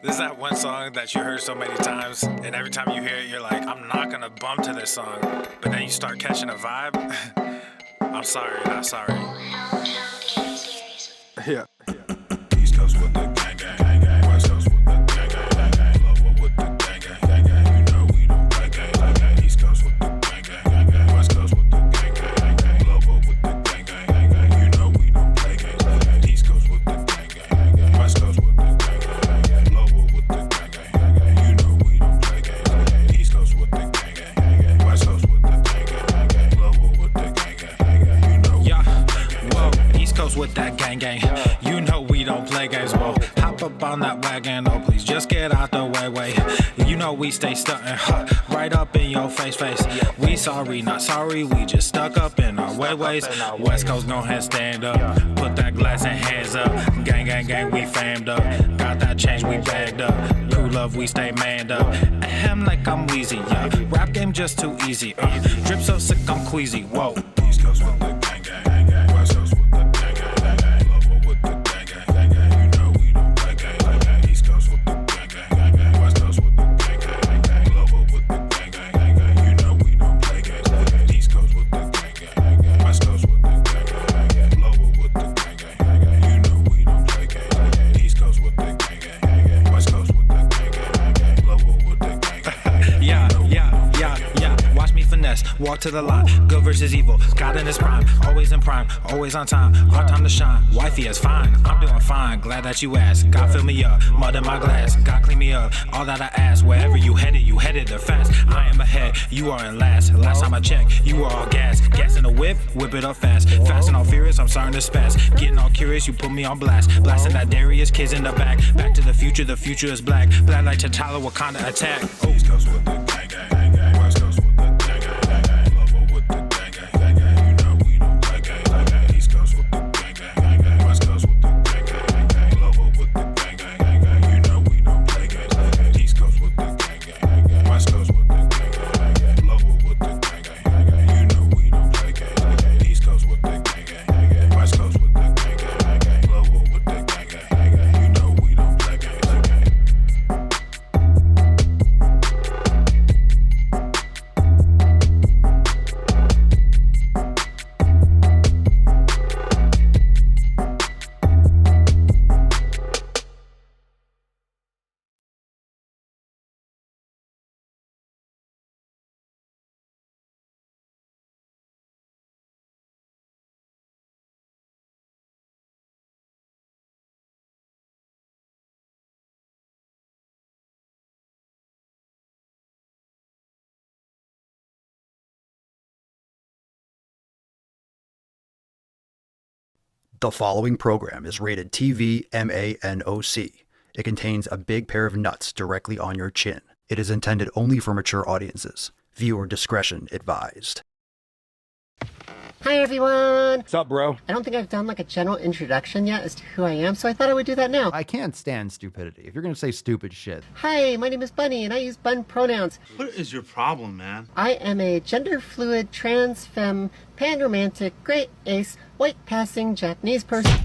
This is that one song that you heard so many times, and every time you hear it, you're like, I'm not gonna bump to this song. But then you start catching a vibe. I'm sorry, not sorry. Yeah. East Coast with the gang, gang, gang, gang. West Coast with the gang, gang, gang, gang. Lower with the gang, gang, gang, gang. You know we don't play gang, gang, gang. East Coast with the gang, gang, gang, gang. West Coast with the gang, gang, gang, gang. Lower with the gang, gang, gang, gang. You know we don't play gang, gang, gang. East Coast with the gang, gang, gang, gang. West Coast with the gang, gang, gang, gang. Lower with the gang, gang, gang, gang. You know we don't play gang, gang, gang. East Coast with the gang, gang, gang, gang. West Coast with the gang, gang, gang, gang. Lower with the gang, gang, gang, gang. You know we don't play gang, whoa. East Coast with that gang, gang. You know we don't play games, whoa. Hop up on that wagon, oh please just get out the way. You know we stay stuntin', right up in your face. We sorry, not sorry, we just stuck up in our ways. West Coast gon' ahead, stand up, put that glass and hands up. Gang, gang, gang, we fammed up. Got that change, we bagged up. Crew love, we stay manned up. Ahem like I'm wheezy, yeah. Rap game just too easy, drip so sick I'm queasy, whoa. East Coast with the gang, gang, gang, gang. West Coast with the gang, gang, gang, gang. Lower with the gang, gang, gang, gang. You know we don't play gang, gang, gang. East Coast with the gang, gang, gang, gang. West Coast with the gang, gang, gang, gang. Lower with the gang, gang, gang, gang. You know we don't play gang, gang, gang. East Coast with the gang, gang, gang, gang. West Coast with the gang, gang, gang, gang. Lower with the gang, gang, gang, gang. You know we don't play gang, gang, gang. East Coast with the gang, gang, gang, gang. West Coast with the gang, gang, gang, gang. Lower with the gang, gang, gang, gang. Yeah. Watch me finesse, walk to the line. Good versus evil, God in his prime. Always in prime, always on time. Hard time to shine, wifey is fine. I'm doing fine, glad that you asked. God fill me up, mud in my glass. God clean me up, all that I ask. Wherever you headed there fast. I am ahead, you are in last. Last time I checked, you were all gas. Gas in the whip it up fast. Fast and all furious, I'm starting to spaz. Getting all curious, you put me on blast. Blasting that Darius, kids in the back. Back to the future is black. Black like T'Challa, Wakanda attack. East Coast with the gang, gang, gang, gang. West Coast with the gang, gang, gang, gang. Lower with the gang, gang, gang, gang. You know we don't play gang, gang, gang. East Coast with the gang, gang, gang, gang. West Coast with the gang, gang, gang, gang. Lower with the gang, gang, gang, gang. You know we don't play gang, gang, gang. East Coast with the gang, gang, gang, gang. West Coast with the gang, gang, gang, gang. Lower with the gang, gang, gang, gang. You know we don't play gang, gang, gang. East Coast with the gang, gang, gang, gang. West Coast with the gang, gang, gang, gang. Lower with the gang, gang, gang, gang. You know we don't play gang, gang, gang. The following program is rated TV MANOC. It contains a big pair of nuts directly on your chin. It is intended only for mature audiences. Viewer discretion advised. Hi everyone! What's up, bro? I don't think I've done like a general introduction yet as to who I am, so I thought I would do that now. I can't stand stupidity. If you're gonna say stupid shit. Hi, my name is Bunny and I use bun pronouns. What is your problem, man? I am a gender fluid, trans, femme, pan-romantic, great ace, white passing Japanese person.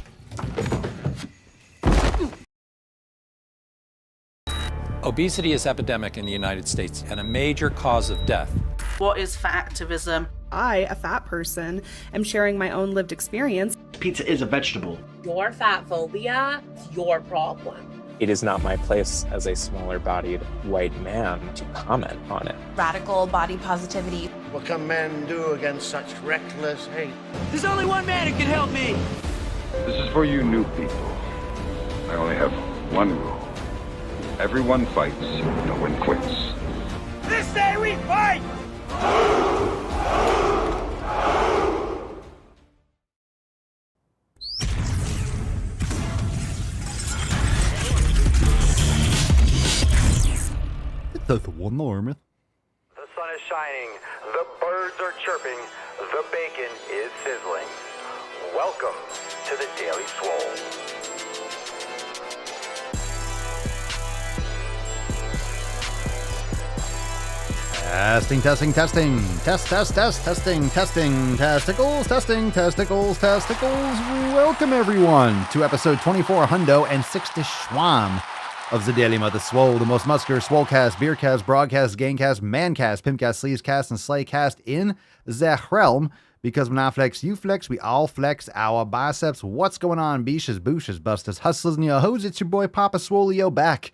Obesity is epidemic in the United States and a major cause of death. What is fat activism? I, a fat person, am sharing my own lived experience. Pizza is a vegetable. Your fat phobia is your problem. It is not my place as a smaller-bodied white man to comment on it. Radical body positivity. What can men do against such reckless hate? There's only one man who can help me. This is for you new people. I only have one rule. Everyone fights, no one quits. This day we fight! The one army. The sun is shining, the birds are chirping, the bacon is sizzling. Welcome to the Daily Swole. Testing. Testing. Testicles. Welcome, everyone, to episode 24 Hundo and 60 Schwam of the Daily Swole, the most muscular swolecast, beercast, broadcast, gangcast, mancast, pimpcast, sleazecast, and slaycast in the realm. Because when I flex, you flex, we all flex our biceps. What's going on, beaches, booshes, busters, hustlers, and your hoes? It's your boy Papa Swolio back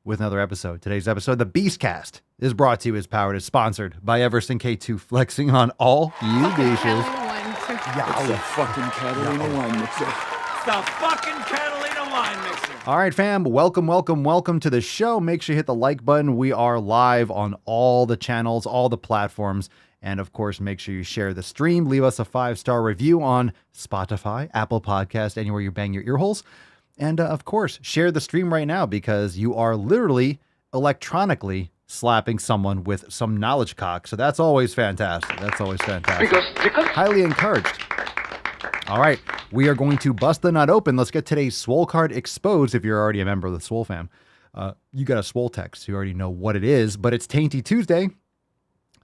with another episode. Today's episode, the Beastcast, is brought to you, is powered, is sponsored by Everson K2, flexing on all you beaches. It's the fucking Catalina wine mixer. It's the fucking Catalina wine mixer. All right, fam, welcome to the show. Make sure you hit the like button. We are live on all the channels, all the platforms. And of course, make sure you share the stream. Leave us a 5-star review on Spotify, Apple Podcast, anywhere you bang your ear holes. And of course, share the stream right now because you are literally electronically slapping someone with some knowledge cock. So that's always fantastic. Highly encouraged. All right, we are going to bust the nut open. Let's get today's Swole card exposed. If you're already a member of the Swole fam, you got a Swole text. You already know what it is, but it's Tainty Tuesday.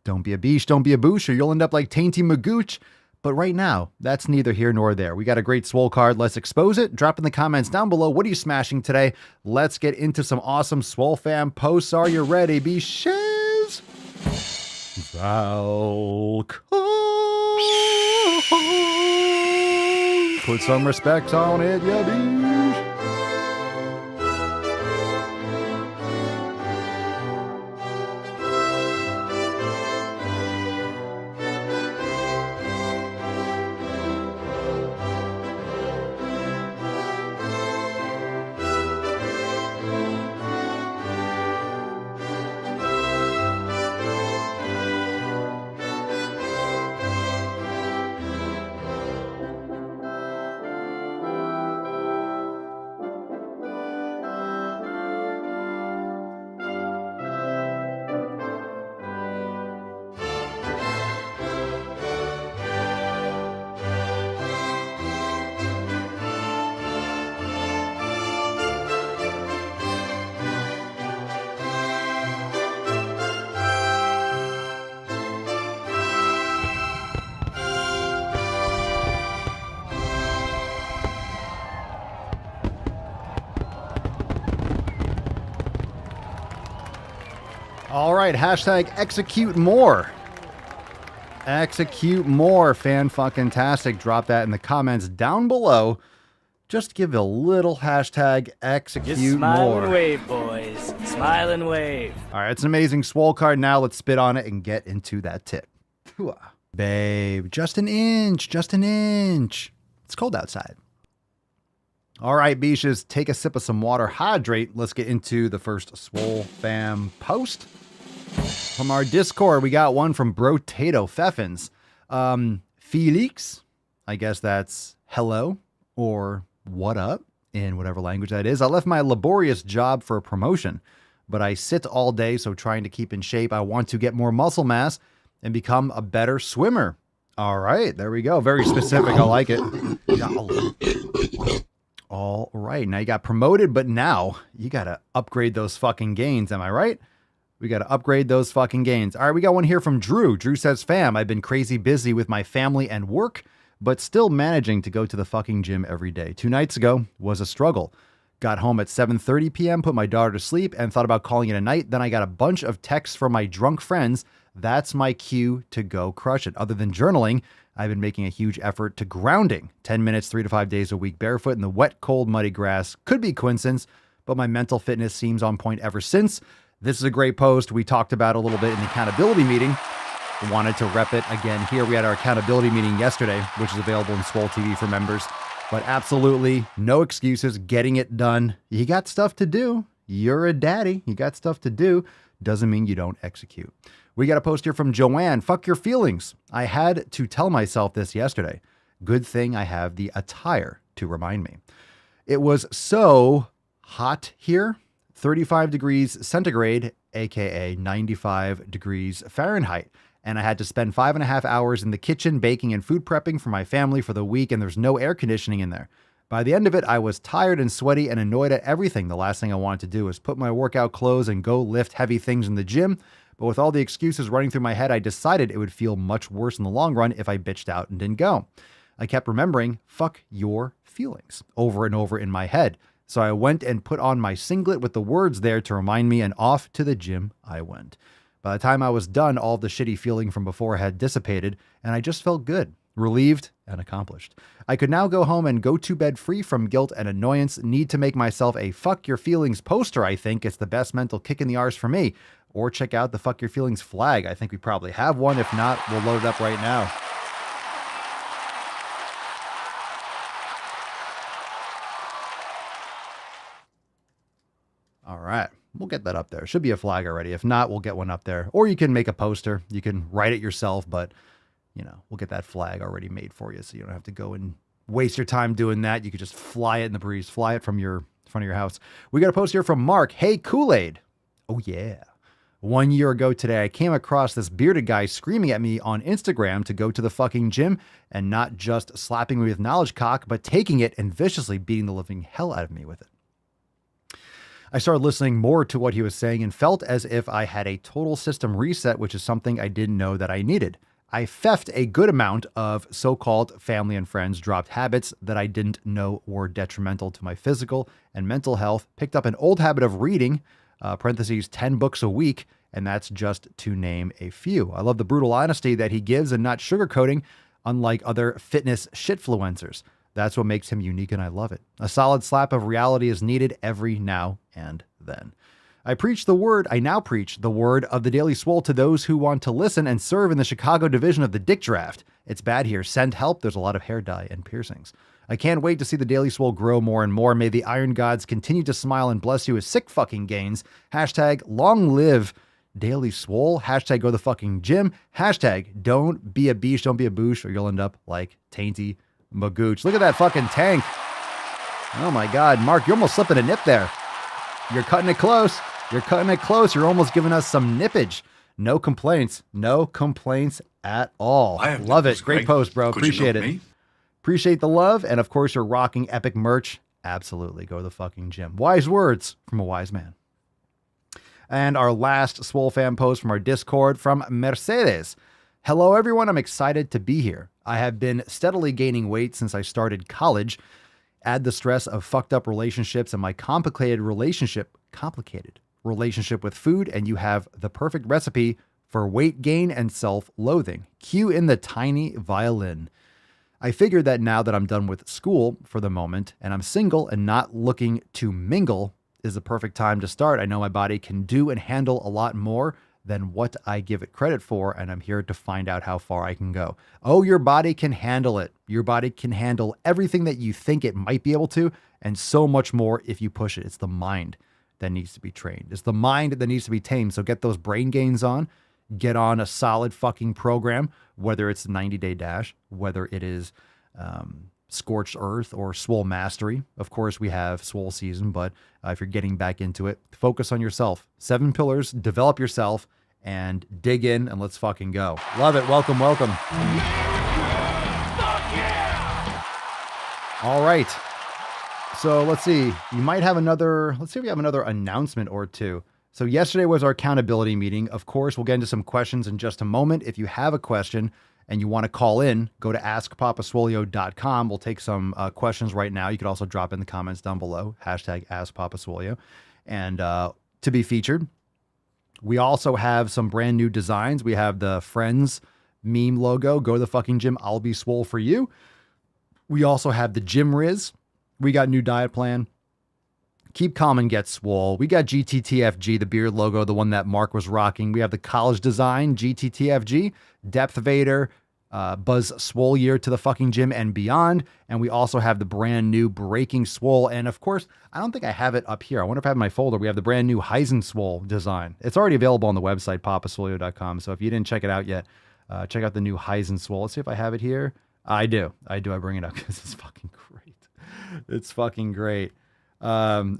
Don't be a beesh, don't be a boosh, or you'll end up like Tainty Magooch. But right now, that's neither here nor there. We got a great Swole card. Let's expose it. Drop in the comments down below. What are you smashing today? Let's get into some awesome Swole fam posts. Are you ready, beeshes? Falcon. Put some respect on it, ya beesh. All right, hashtag execute more. Execute more, fan-fucking-tastic. Drop that in the comments down below. Just give a little hashtag execute Just smile more. and wave, boys. Smile and wave. All right, it's an amazing Swole card. Now let's spit on it and get into that tip. Babe, just an inch. It's cold outside. All right, beaches, take a sip of some water, hydrate. Let's get into the first Swole fam post. From our Discord, we got one from Brotato Feffins. Felix, I guess that's hello or what up in whatever language that is. I left my laborious job for a promotion, but I sit all day, so trying to keep in shape. I want to get more muscle mass and become a better swimmer. All right, there we go. Very specific. I like it. All right, now you got promoted, but now you got to upgrade those fucking gains. Am I right? We got to upgrade those fucking gains. All right, we got one here from Drew. Drew says, fam, I've been crazy busy with my family and work, but still managing to go to the fucking gym every day. 2 nights ago was a struggle. Got home at 7:30 p.m., put my daughter to sleep, and thought about calling it a night. Then I got a bunch of texts from my drunk friends. That's my cue to go crush it. Other than journaling, I've been making a huge effort to grounding. 10 minutes, 3 to 5 days a week, barefoot in the wet, cold, muddy grass. Could be coincidence, but my mental fitness seems on point ever since. This is a great post. We talked about a little bit in the accountability meeting. Wanted to rep it again here. We had our accountability meeting yesterday, which is available in Swole TV for members. But absolutely no excuses, getting it done. You got stuff to do. You're a daddy. You got stuff to do. Doesn't mean you don't execute. We got a post here from Joanne. Fuck your feelings. I had to tell myself this yesterday. Good thing I have the attire to remind me. It was so hot here. 35 degrees centigrade, aka 95 degrees Fahrenheit. And I had to spend 5.5 hours in the kitchen baking and food prepping for my family for the week, and there's no air conditioning in there. By the end of it, I was tired and sweaty and annoyed at everything. The last thing I wanted to do was put my workout clothes and go lift heavy things in the gym. But with all the excuses running through my head, I decided it would feel much worse in the long run if I bitched out and didn't go. I kept remembering, fuck your feelings, over and over in my head. So I went and put on my singlet with the words there to remind me, and off to the gym I went. By the time I was done, all the shitty feeling from before had dissipated, and I just felt good, relieved, and accomplished. I could now go home and go to bed free from guilt and annoyance. Need to make myself a fuck your feelings poster, I think. It's the best mental kick in the arse for me. Or check out the fuck your feelings flag. I think we probably have one. If not, we'll load it up right now. All right. We'll get that up there. Should be a flag already. If not, we'll get one up there. Or you can make a poster. You can write it yourself, but we'll get that flag already made for you so you don't have to go and waste your time doing that. You could just fly it in the breeze. Fly it from your front of your house. We got a post here from Mark. Hey, Kool-Aid. Oh, yeah. 1 year ago today, I came across this bearded guy screaming at me on Instagram to go to the fucking gym, and not just slapping me with knowledge cock, but taking it and viciously beating the living hell out of me with it. I started listening more to what he was saying and felt as if I had a total system reset, which is something I didn't know that I needed. I theft a good amount of so-called family and friends, dropped habits that I didn't know were detrimental to my physical and mental health, picked up an old habit of reading, parentheses, 10 books a week, and that's just to name a few. I love the brutal honesty that he gives and not sugarcoating, unlike other fitness shitfluencers. That's what makes him unique, and I love it. A solid slap of reality is needed every now and then. I now preach the word of the Daily Swole to those who want to listen and serve in the Chicago division of the Dick Draft. It's bad here. Send help. There's a lot of hair dye and piercings. I can't wait to see the Daily Swole grow more and more. May the Iron Gods continue to smile and bless you with sick fucking gains. Hashtag long live Daily Swole. Hashtag go the fucking gym. Hashtag don't be a beach, don't be a boosh, or you'll end up like Tainty Magooch. Look at that fucking tank. Oh my God. Mark, you're almost slipping a nip there. You're cutting it close. You're cutting it close. You're almost giving us some nippage. No complaints. No complaints at all. Love it. Great post, bro. Appreciate it. Appreciate the love. And of course, you're rocking epic merch. Absolutely. Go to the fucking gym. Wise words from a wise man. And our last Swole fan post from our Discord from Mercedes. Hello, everyone. I'm excited to be here. I have been steadily gaining weight since I started college. Add the stress of fucked up relationships and my complicated relationship with food, and you have the perfect recipe for weight gain and self-loathing. Cue in the tiny violin. I figured that now that I'm done with school for the moment and I'm single and not looking to mingle is the perfect time to start. I know my body can do and handle a lot more than what I give it credit for, and I'm here to find out how far I can go. Oh, your body can handle it. Your body can handle everything that you think it might be able to, and so much more if you push it. It's the mind that needs to be trained. It's the mind that needs to be tamed. So get those brain gains on. Get on a solid fucking program, whether it's 90-day dash, whether it is Scorched Earth or Swole Mastery. Of course, we have Swole Season, but if you're getting back into it, focus on yourself. 7 pillars, develop yourself, and dig in, and let's fucking go. Love it. Welcome, welcome. All right. So let's see. You might have let's see if we have another announcement or two. So yesterday was our accountability meeting. Of course, we'll get into some questions in just a moment. If you have a question and you want to call in, go to askpapaswolio.com. We'll take some questions right now. You could also drop in the comments down below, hashtag askpapaswolio, and to be featured. We also have some brand new designs. We have the Friends meme logo, go to the fucking gym, I'll be swole for you. We also have the Gym Riz. We got new diet plan. Keep calm and get swole. We got GTTFG, the beard logo, the one that Mark was rocking. We have the college design, GTTFG, Depth Vader, Buzz Swole Year to the fucking gym and beyond. And we also have the brand new Breaking Swole. And of course, I don't think I have it up here. I wonder if I have in my folder. We have the brand new Heisen Swole design. It's already available on the website, papaswolio.com. So if you didn't check it out yet, check out the new Heisen Swole. Let's see if I have it here. I do. I bring it up because it's fucking great. It's fucking great. Let's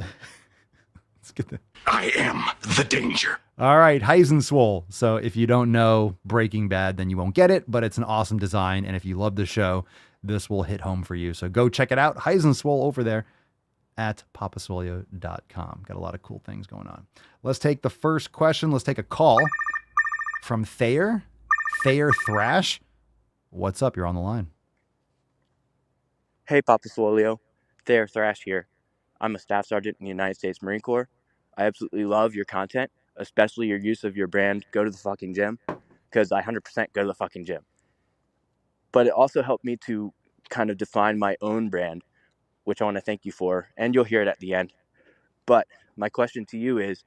get that. I am the danger. All right, Heisen Swole. So if you don't know Breaking Bad, then you won't get it, but it's an awesome design. And if you love the show, this will hit home for you. So go check it out. Heisen Swole over there at papaswolio.com. Got a lot of cool things going on. Let's take the first question. Let's take a call. from Thayer Thrash. What's up? You're on the line. Hey, Papa Swolio. Thayer Thrash here. I'm a staff sergeant in the United States Marine Corps. I absolutely love your content, especially your use of your brand, Go to the Fucking Gym, because I 100% go to the fucking gym. But it also helped me to kind of define my own brand, which I want to thank you for, and you'll hear it at the end. But my question to you is,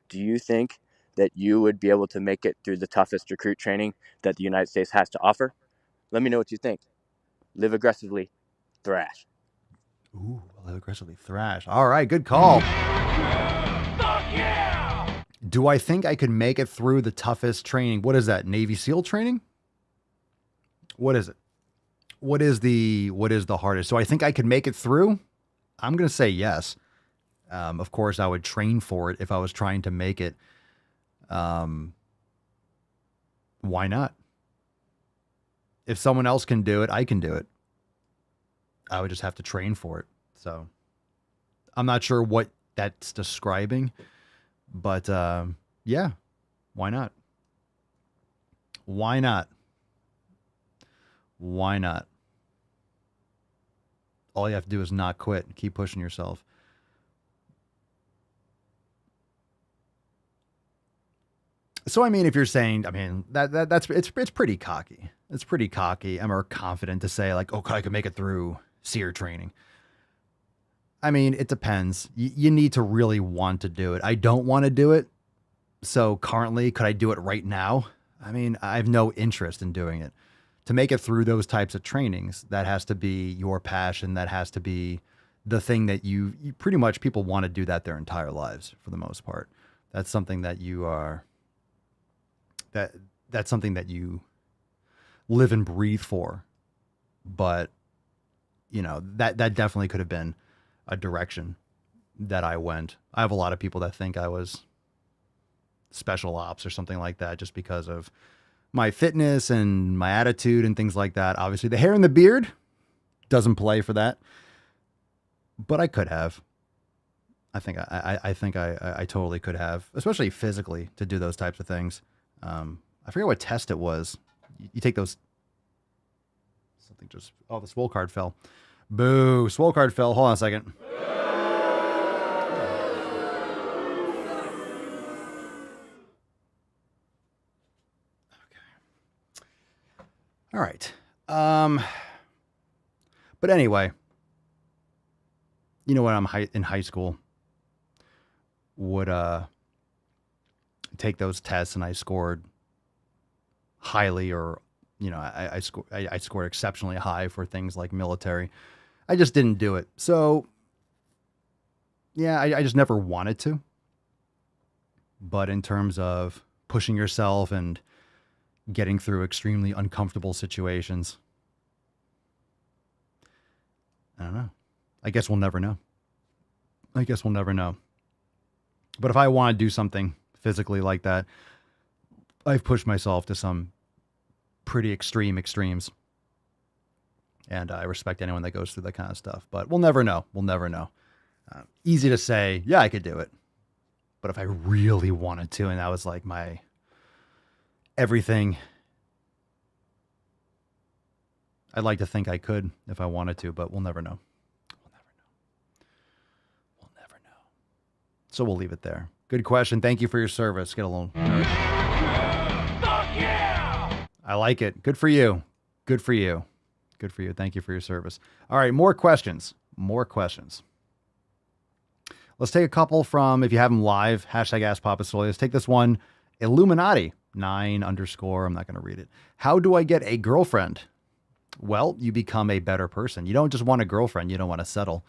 do you think that you would be able to make it through the toughest recruit training that the United States has to offer? Let me know what you think. Live aggressively, Thrash. Ooh, live aggressively, Thrash. All right, good call. Do I think I could make it through the toughest training? What is that? Navy SEAL training? What is it? What is the hardest? So I think I could make it through. I'm going to say yes. Of course, I would train for it if I was trying to make it. Why not? If someone else can do it, I can do it. I would just have to train for it. So I'm not sure what that's describing, but yeah, why not? Why not? Why not? All you have to do is not quit. Keep pushing yourself. So, I mean, if you're saying, I mean, it's pretty cocky. It's pretty cocky. I'm more confident to say like, okay, I can make it through SEER training. I mean, it depends. You need to really want to do it. I don't want to do it. So currently, could I do it right now? I mean, I have no interest in doing it. To make it through those types of trainings, that has to be your passion. That has to be the thing that you pretty much, people want to do that their entire lives for the most part. That's something that you are, that's something that you live and breathe for. But, you know, that definitely could have been a direction that I went. I have a lot of people that think I was special ops or something like that just because of my fitness and my attitude and things like that. Obviously, the hair and the beard doesn't play for that, but I could have. I think I totally could have, especially physically, to do those types of things. I forget what test it was. You take those. Something just. Oh, the swole card fell. Boo! Swole card fell. Hold on a second. All right. But anyway, you know, when I'm in high school, would take those tests and I scored highly, or you know, I scored exceptionally high for things like military. I just didn't do it. So yeah, I just never wanted to. But in terms of pushing yourself and getting through extremely uncomfortable situations, I don't know. I guess we'll never know. But if I want to do something physically like that, I've pushed myself to some pretty extremes. And I respect anyone that goes through that kind of stuff. But we'll never know. Easy to say, yeah, I could do it. But if I really wanted to, and that was like my everything, I'd like to think I could if I wanted to, but we'll never know. So we'll leave it there. Good question. Thank you for your service. Get a little nerd. Fuck yeah! I like it. Good for you. Thank you for your service. All right, more questions. Let's take a couple from, if you have them live, #AskPapaSwole. Let's take this one. Illuminati 9_. I'm not going to read it. How do I get a girlfriend? Well, you become a better person. You don't just want a girlfriend. You don't want to settle.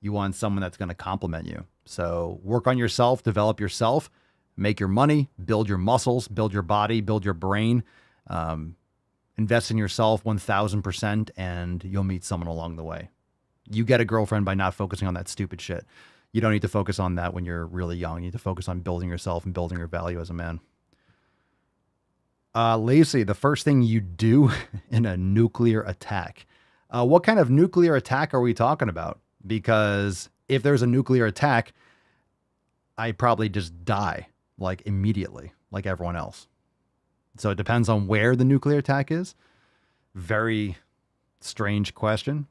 You want someone that's going to compliment you. So work on yourself, develop yourself, make your money, build your muscles, build your body, build your brain, invest in yourself 1000%, and you'll meet someone along the way. You get a girlfriend by not focusing on that stupid shit. You don't need to focus on that when you're really young. You need to focus on building yourself and building your value as a man. Lacey, the first thing you do in a nuclear attack. What kind of nuclear attack are we talking about? Because if there's a nuclear attack, I probably just die, like immediately, like everyone else. So it depends on where the nuclear attack is. Very strange question.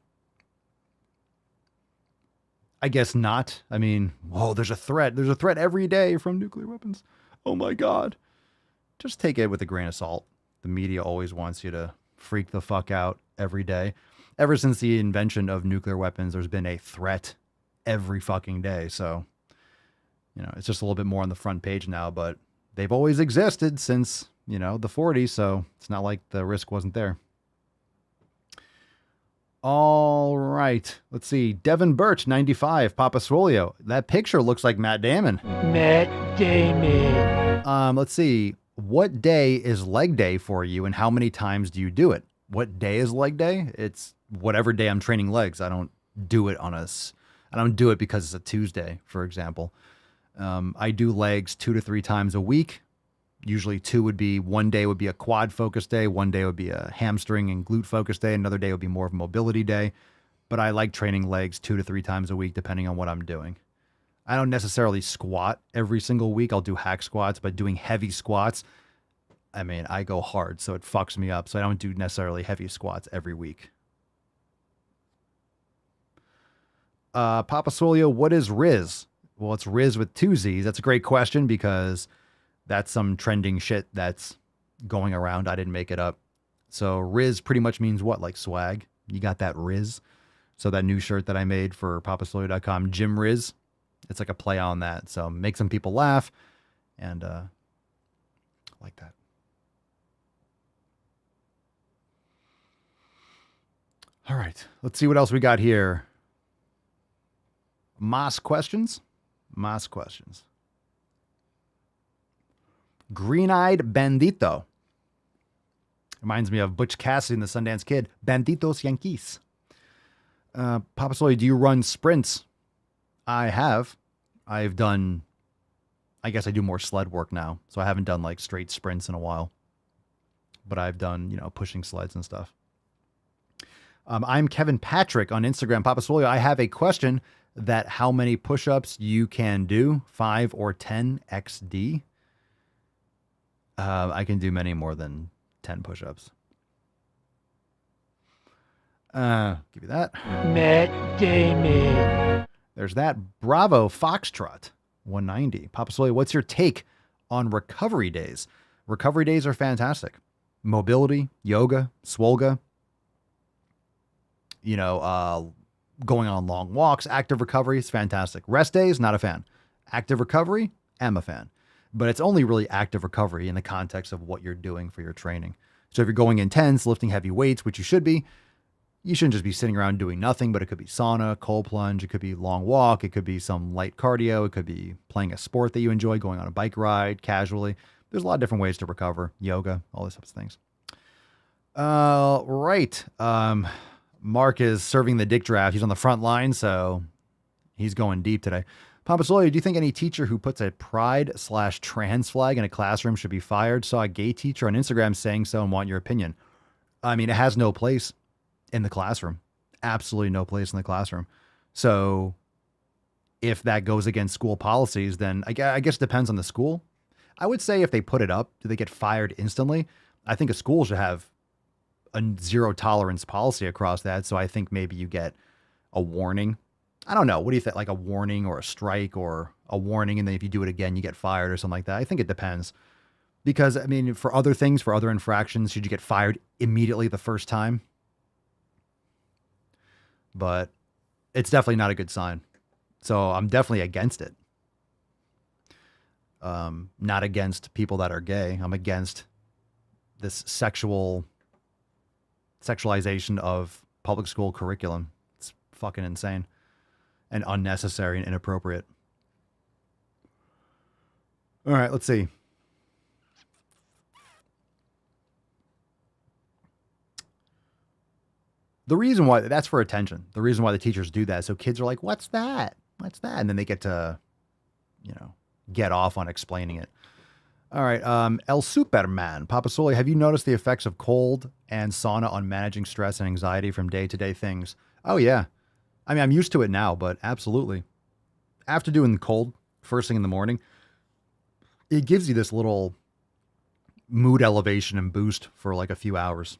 I guess not. I mean, whoa, there's a threat. There's a threat every day from nuclear weapons. Oh my God. Just take it with a grain of salt. The media always wants you to freak the fuck out every day. Ever since the invention of nuclear weapons, there's been a threat every fucking day. So, you know, it's just a little bit more on the front page now, but they've always existed since, you know, the 40s. So it's not like the risk wasn't there. All right. Let's see. Devin Birch, 95. Papa Swolio. That picture looks like Matt Damon. Matt Damon. Let's see. What day is leg day for you and how many times do you do it? What day is leg day? It's whatever day I'm training legs. I don't do it because it's a Tuesday, for example. I do legs 2 to 3 times a week. Usually one day would be a quad focus day. One day would be a hamstring and glute focus day. Another day would be more of a mobility day. But I like training legs 2 to 3 times a week, depending on what I'm doing. I don't necessarily squat every single week. I'll do hack squats, but doing heavy squats, I mean, I go hard, so it fucks me up. So I don't do necessarily heavy squats every week. Papa Solio, what is Riz? Well, it's Riz with 2 Z's. That's a great question because that's some trending shit that's going around. I didn't make it up. So Riz pretty much means what? Like swag. You got that Riz. So that new shirt that I made for papasolio.com, Jim Riz, it's like a play on that. So make some people laugh and like that. All right. Let's see what else we got here. Moss questions. Green-eyed Bandito. Reminds me of Butch Cassidy and the Sundance Kid. Banditos Yankees. Papa Soy, do you run sprints? I have. I've done, I guess I do more sled work now. So I haven't done like straight sprints in a while. But I've done, pushing sleds and stuff. I'm Kevin Patrick on Instagram. Papa Swolio, I have a question that how many push-ups you can do, 5 or 10 XD. I can do many more than 10 push-ups. Give you that. Matt Damon. There's that. Bravo Foxtrot, 190. Papa Swolio, what's your take on recovery days? Recovery days are fantastic. Mobility, yoga, swolga. Going on long walks, active recovery is fantastic. Rest days, not a fan. Active recovery, am a fan. But it's only really active recovery in the context of what you're doing for your training. So if you're going intense, lifting heavy weights, which you should be, you shouldn't just be sitting around doing nothing, but it could be sauna, cold plunge, it could be long walk, it could be some light cardio, it could be playing a sport that you enjoy, going on a bike ride casually. There's a lot of different ways to recover, yoga, all those types of things. Right. Mark is serving the dick draft. He's on the front line, so he's going deep today. Papa Sawyer, do you think any teacher who puts a pride/trans flag in a classroom should be fired? Saw a gay teacher on Instagram saying so and want your opinion. I mean, it has no place in the classroom. Absolutely no place in the classroom. So if that goes against school policies, then I guess it depends on the school. I would say if they put it up, do they get fired instantly? I think a school should have a zero tolerance policy across that. So I think maybe you get a warning. I don't know. What do you think? Like a warning or a strike or a warning. And then if you do it again, you get fired or something like that. I think it depends because I mean, for other things, for other infractions, should you get fired immediately the first time? But it's definitely not a good sign. So I'm definitely against it. Not against people that are gay. I'm against this sexualization of public school curriculum. It's fucking insane and unnecessary and inappropriate. All right, let's see. The reason why that's for attention. The reason why the teachers do that. So kids are like, what's that? What's that? And then they get to, get off on explaining it. All right. El Superman, Papa Soli, have you noticed the effects of cold and sauna on managing stress and anxiety from day-to-day things? Oh, yeah. I mean, I'm used to it now, but absolutely. After doing the cold first thing in the morning, it gives you this little mood elevation and boost for like a few hours.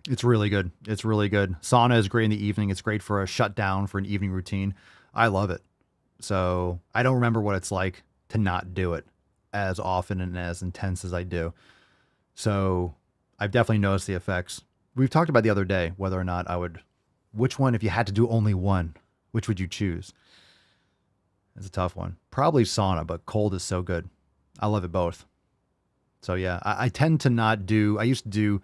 It's really good. It's really good. Sauna is great in the evening. It's great for a shutdown for an evening routine. I love it. So I don't remember what it's like to not do it as often and as intense as I do. So I've definitely noticed the effects. We've talked about the other day whether or not I would, which one, if you had to do only one, which would you choose? It's a tough one. Probably sauna, but cold is so good. I love it both. So yeah, I tend to not do, I used to do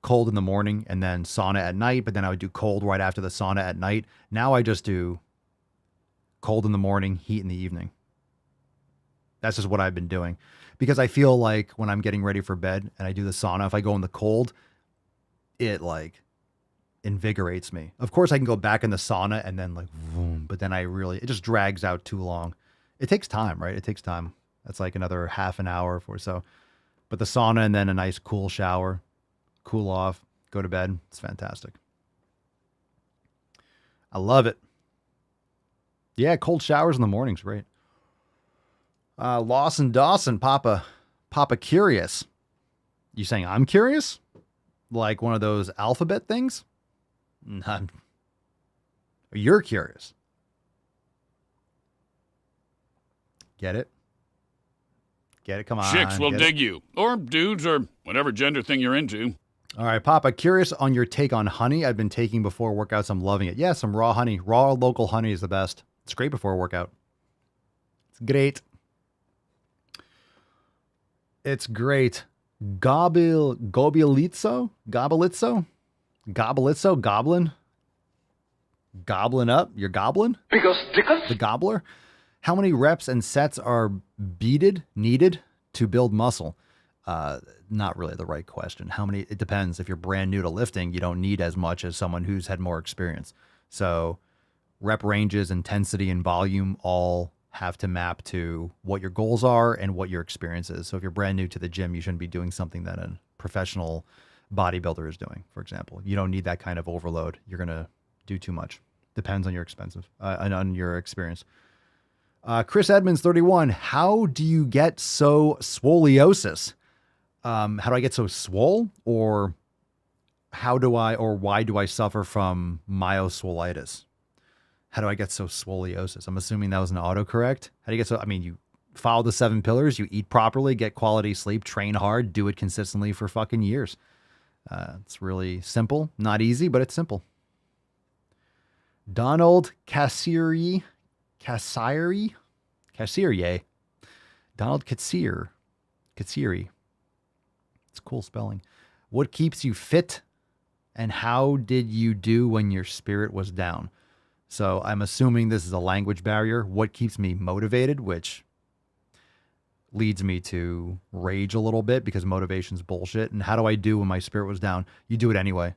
cold in the morning and then sauna at night, but then I would do cold right after the sauna at night. Now I just do cold in the morning, heat in the evening. That's just what I've been doing because I feel like when I'm getting ready for bed and I do the sauna, if I go in the cold, it like invigorates me. Of course I can go back in the sauna and then like, boom, but then it just drags out too long. It takes time, right? It takes time. That's like another half an hour or so. But the sauna and then a nice cool shower, cool off, go to bed. It's fantastic. I love it. Yeah, cold showers in the morning's great. Lawson Dawson, Papa Curious. You saying I'm curious? Like one of those alphabet things? You're curious. Get it? Get it? Come on. Chicks will dig it. you. Or dudes, or whatever gender thing you're into. All right, Papa, curious on your take on honey. I've been taking before workouts. I'm loving it. Yeah, some raw honey. Raw local honey is the best. It's great before a workout. It's great. It's great. Gobelitzo? Goblin? Goblin up? You're goblin? The gobbler? How many reps and sets are needed to build muscle? Not really the right question. How many? It depends. If you're brand new to lifting, you don't need as much as someone who's had more experience. So rep ranges, intensity, and volume all have to map to what your goals are and what your experience is. So if you're brand new to the gym, you shouldn't be doing something that a professional bodybuilder is doing, for example. You don't need that kind of overload. You're going to do too much. Depends on your on your experience. Chris Edmonds, 31. How do you get so scoliosis? How do I get so swole? Or why do I suffer from myoswolitis? How do I get so scoliosis? I'm assuming that was an autocorrect. How do you get so? I mean, you follow the 7 pillars, you eat properly, get quality sleep, train hard, do it consistently for fucking years. It's really simple. Not easy, but it's simple. Donald Cassier. Donald Katsir. Katsiri. It's cool spelling. What keeps you fit? And how did you do when your spirit was down? So I'm assuming this is a language barrier. What keeps me motivated, which leads me to rage a little bit because motivation's bullshit. And how do I do when my spirit was down? You do it anyway.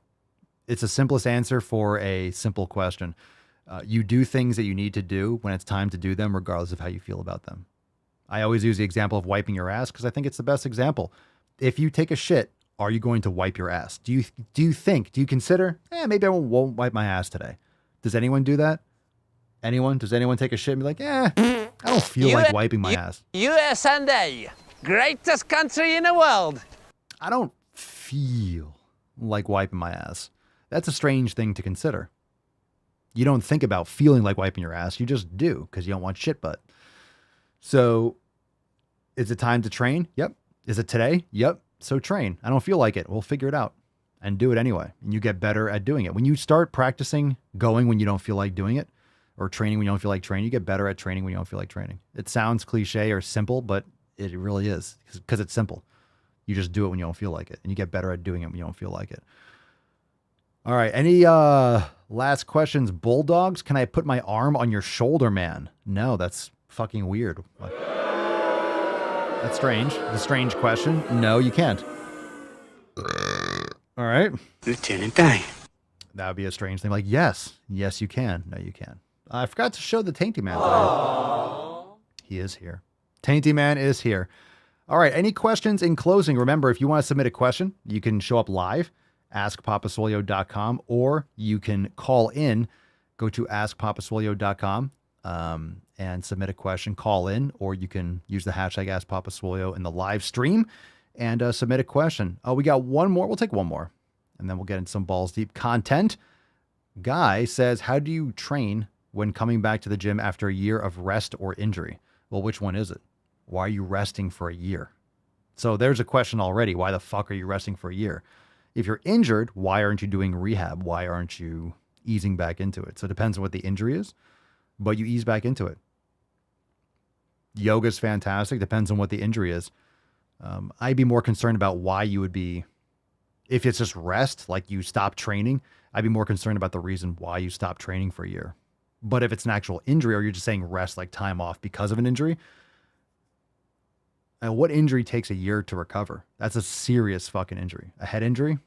It's the simplest answer for a simple question. You do things that you need to do when it's time to do them, regardless of how you feel about them. I always use the example of wiping your ass because I think it's the best example. If you take a shit, are you going to wipe your ass? Do you consider, maybe I won't wipe my ass today? Does anyone do that? Anyone? Does anyone take a shit and be like, I don't feel like wiping my ass. USA, greatest country in the world. I don't feel like wiping my ass. That's a strange thing to consider. You don't think about feeling like wiping your ass. You just do because you don't want shit butt. So is it time to train? Yep. Is it today? Yep. So train. I don't feel like it. We'll figure it out and do it anyway. And you get better at doing it. When you start practicing going when you don't feel like doing it, or training when you don't feel like training, you get better at training when you don't feel like training. It sounds cliche or simple, but it really is because it's simple. You just do it when you don't feel like it, and you get better at doing it when you don't feel like it. All right. Any last questions? Bulldogs, can I put my arm on your shoulder, man? No, that's fucking weird. That's strange. It's a strange question. No, you can't. All right. Lieutenant Dan. That would be a strange thing. Like, yes, you can. No, you can. I forgot to show the Tainty Man today. He is here. Tainty Man is here. All right. Any questions in closing? Remember, if you want to submit a question, you can show up live, askpapaswolio.com, or you can call in, go to askpapaswolio.com, and submit a question, call in, or you can use the hashtag askpapaswolio in the live stream and submit a question. Oh, we got one more. We'll take one more, and then we'll get into some balls deep content. Guy says, how do you train when coming back to the gym after a year of rest or injury? Well, which one is it? Why are you resting for a year? So there's a question already. Why the fuck are you resting for a year? If you're injured, why aren't you doing rehab? Why aren't you easing back into it? So it depends on what the injury is, but you ease back into it. Yoga's fantastic. Depends on what the injury is. I'd be more concerned about why you would be, if it's just rest, like you stop training, I'd be more concerned about the reason why you stop training for a year. But if it's an actual injury, or you're just saying rest, like time off because of an injury, what injury takes a year to recover? That's a serious fucking injury. A head injury?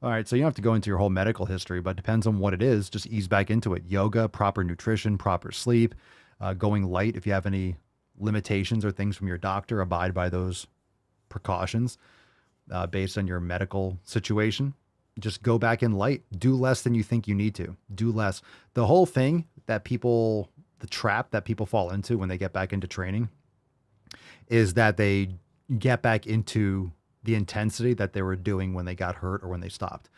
All right, so you don't have to go into your whole medical history, but it depends on what it is. Just ease back into it. Yoga, proper nutrition, proper sleep, going light. If you have any limitations or things from your doctor, abide by those precautions based on your medical situation. Just go back in light. Do less than you think you need to. Do less. The whole thing that people, the trap that people fall into when they get back into training is that they get back into the intensity that they were doing when they got hurt or when they stopped,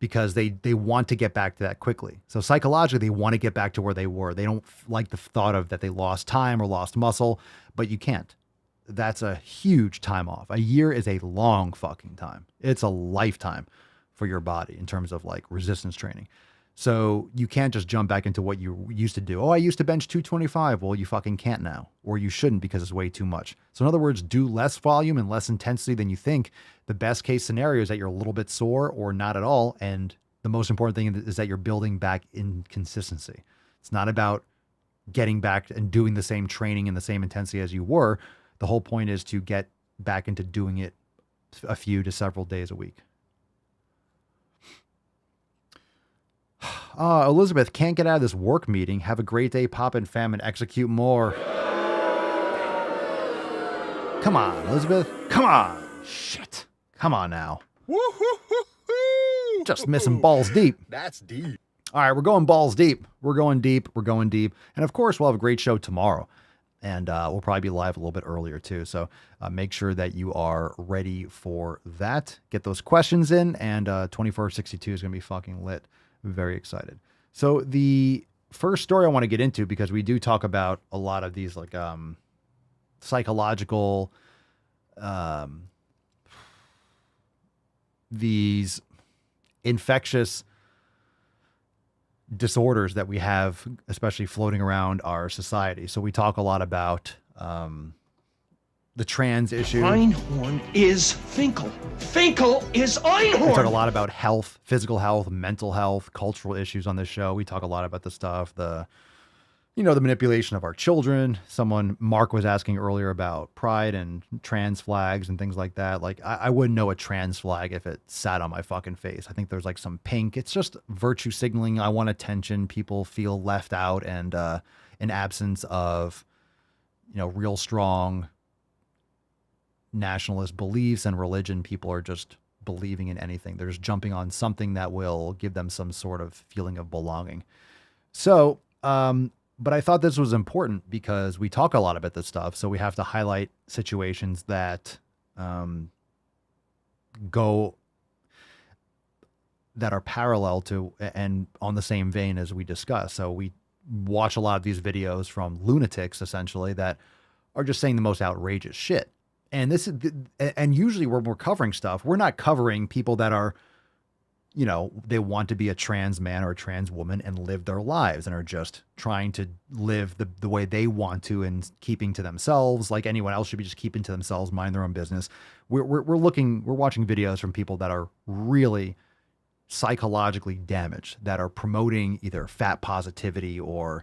because they want to get back to that quickly. So psychologically, they want to get back to where they were. They don't like the thought of that they lost time or lost muscle, but you can't. That's a huge time off. A year is a long fucking time. It's a lifetime for your body in terms of like resistance training. So you can't just jump back into what you used to do. Oh, I used to bench 225. Well, you fucking can't now, or you shouldn't because it's way too much. So in other words, do less volume and less intensity than you think. The best case scenario is that you're a little bit sore or not at all. And the most important thing is that you're building back in consistency. It's not about getting back and doing the same training and the same intensity as you were. The whole point is to get back into doing it a few to several days a week. Elizabeth, can't get out of this work meeting. Have a great day, pop and fam, and execute more. Come on, Elizabeth. Come on. Shit. Come on now. Just missing balls deep. That's deep. All right, we're going balls deep. We're going deep. We're going deep. And of course, we'll have a great show tomorrow. And we'll probably be live a little bit earlier too. So make sure that you are ready for that. Get those questions in, and 2462 is going to be fucking lit. Very excited. So the first story I want to get into, because we do talk about a lot of these like psychological, these infectious disorders that we have, especially floating around our society. So we talk a lot about the trans issue. Einhorn is Finkel. Finkel is Einhorn. We talk a lot about health, physical health, mental health, cultural issues on this show. We talk a lot about the stuff, the manipulation of our children. Mark was asking earlier about pride and trans flags and things like that. Like I wouldn't know a trans flag if it sat on my fucking face. I think there's like some pink. It's just virtue signaling. I want attention. People feel left out, and an absence of, real strong nationalist beliefs and religion. People are just believing in anything. They're just jumping on something that will give them some sort of feeling of belonging. So, but I thought this was important because we talk a lot about this stuff. So we have to highlight situations that are parallel to and on the same vein as we discuss. So we watch a lot of these videos from lunatics, essentially, that are just saying the most outrageous shit. And and usually when we're covering stuff, we're not covering people that are, they want to be a trans man or a trans woman and live their lives and are just trying to live the way they want to and keeping to themselves, like anyone else should be just keeping to themselves, mind their own business. We're watching videos from people that are really psychologically damaged, that are promoting either fat positivity or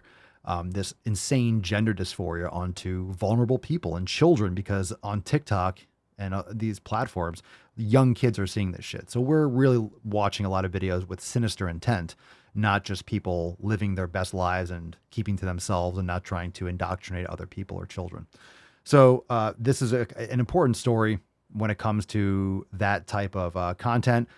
this insane gender dysphoria onto vulnerable people and children, because on TikTok and these platforms, young kids are seeing this shit. So we're really watching a lot of videos with sinister intent, not just people living their best lives and keeping to themselves and not trying to indoctrinate other people or children. So this is an important story when it comes to that type of content.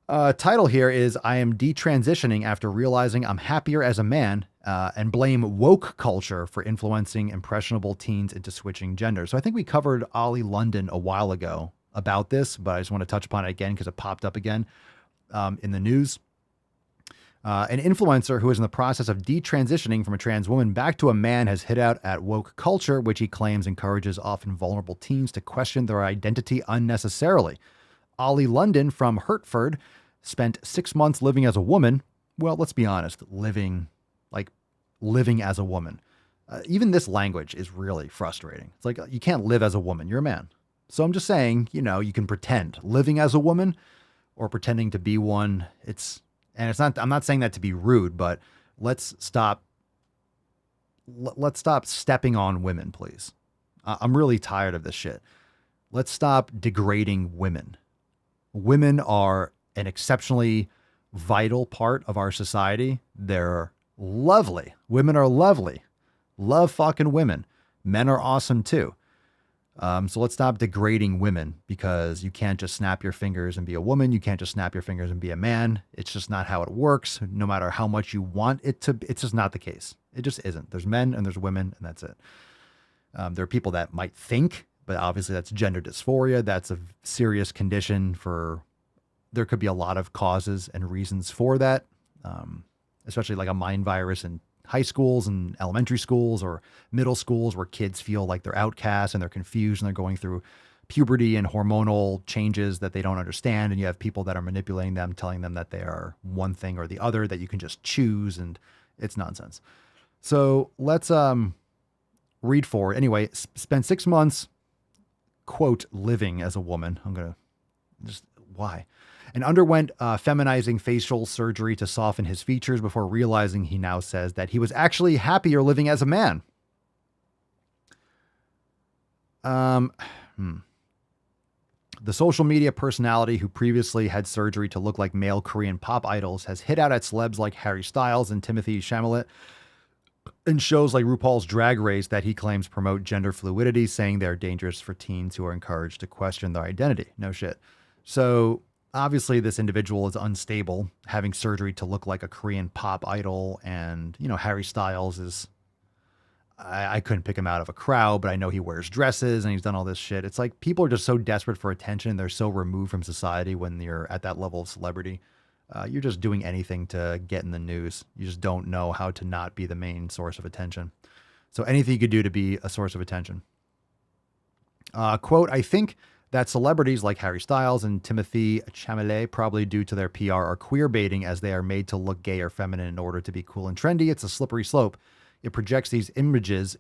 Title here is, I am detransitioning after realizing I'm happier as a man, and blame woke culture for influencing impressionable teens into switching genders. So I think we covered Ollie London a while ago about this, but I just want to touch upon it again because it popped up again in the news. An influencer who is in the process of detransitioning from a trans woman back to a man has hit out at woke culture, which he claims encourages often vulnerable teens to question their identity unnecessarily. Ollie London from Hertford spent 6 months living as a woman. Well, let's be honest, living as a woman. Even this language is really frustrating. It's like, you can't live as a woman. You're a man. So I'm just saying, you can pretend living as a woman or pretending to be one. I'm not saying that to be rude, but let's stop stepping on women, please. I'm really tired of this shit. Let's stop degrading women. Women are an exceptionally vital part of our society. They're lovely. Women are lovely. Love fucking women. Men are awesome too. So let's stop degrading women because you can't just snap your fingers and be a woman. You can't just snap your fingers and be a man. It's just not how it works. No matter how much you want it to, it's just not the case. It just isn't. There's men and there's women and that's it. There are people that might think, but obviously that's gender dysphoria. That's a serious condition there could be a lot of causes and reasons for that. Especially like a mind virus in high schools and elementary schools or middle schools where kids feel like they're outcasts and they're confused and they're going through puberty and hormonal changes that they don't understand. And you have people that are manipulating them, telling them that they are one thing or the other, that you can just choose, and it's nonsense. So let's read forward. Anyway, spent 6 months, quote, living as a woman. I'm going to just, why? And underwent feminizing facial surgery to soften his features before realizing, he now says, that he was actually happier living as a man. The social media personality who previously had surgery to look like male Korean pop idols has hit out at celebs like Harry Styles and Timothy Chalamet in shows like RuPaul's Drag Race that he claims promote gender fluidity, saying they're dangerous for teens who are encouraged to question their identity. No shit. So obviously this individual is unstable, having surgery to look like a Korean pop idol. And, Harry Styles is, I couldn't pick him out of a crowd, but I know he wears dresses and he's done all this shit. It's like people are just so desperate for attention. They're so removed from society when you're at that level of celebrity. You're just doing anything to get in the news. You just don't know how to not be the main source of attention. So anything you could do to be a source of attention. Quote, I think that celebrities like Harry Styles and Timothy Chalamet, probably due to their PR, are queer baiting as they are made to look gay or feminine in order to be cool and trendy. It's a slippery slope. It projects these images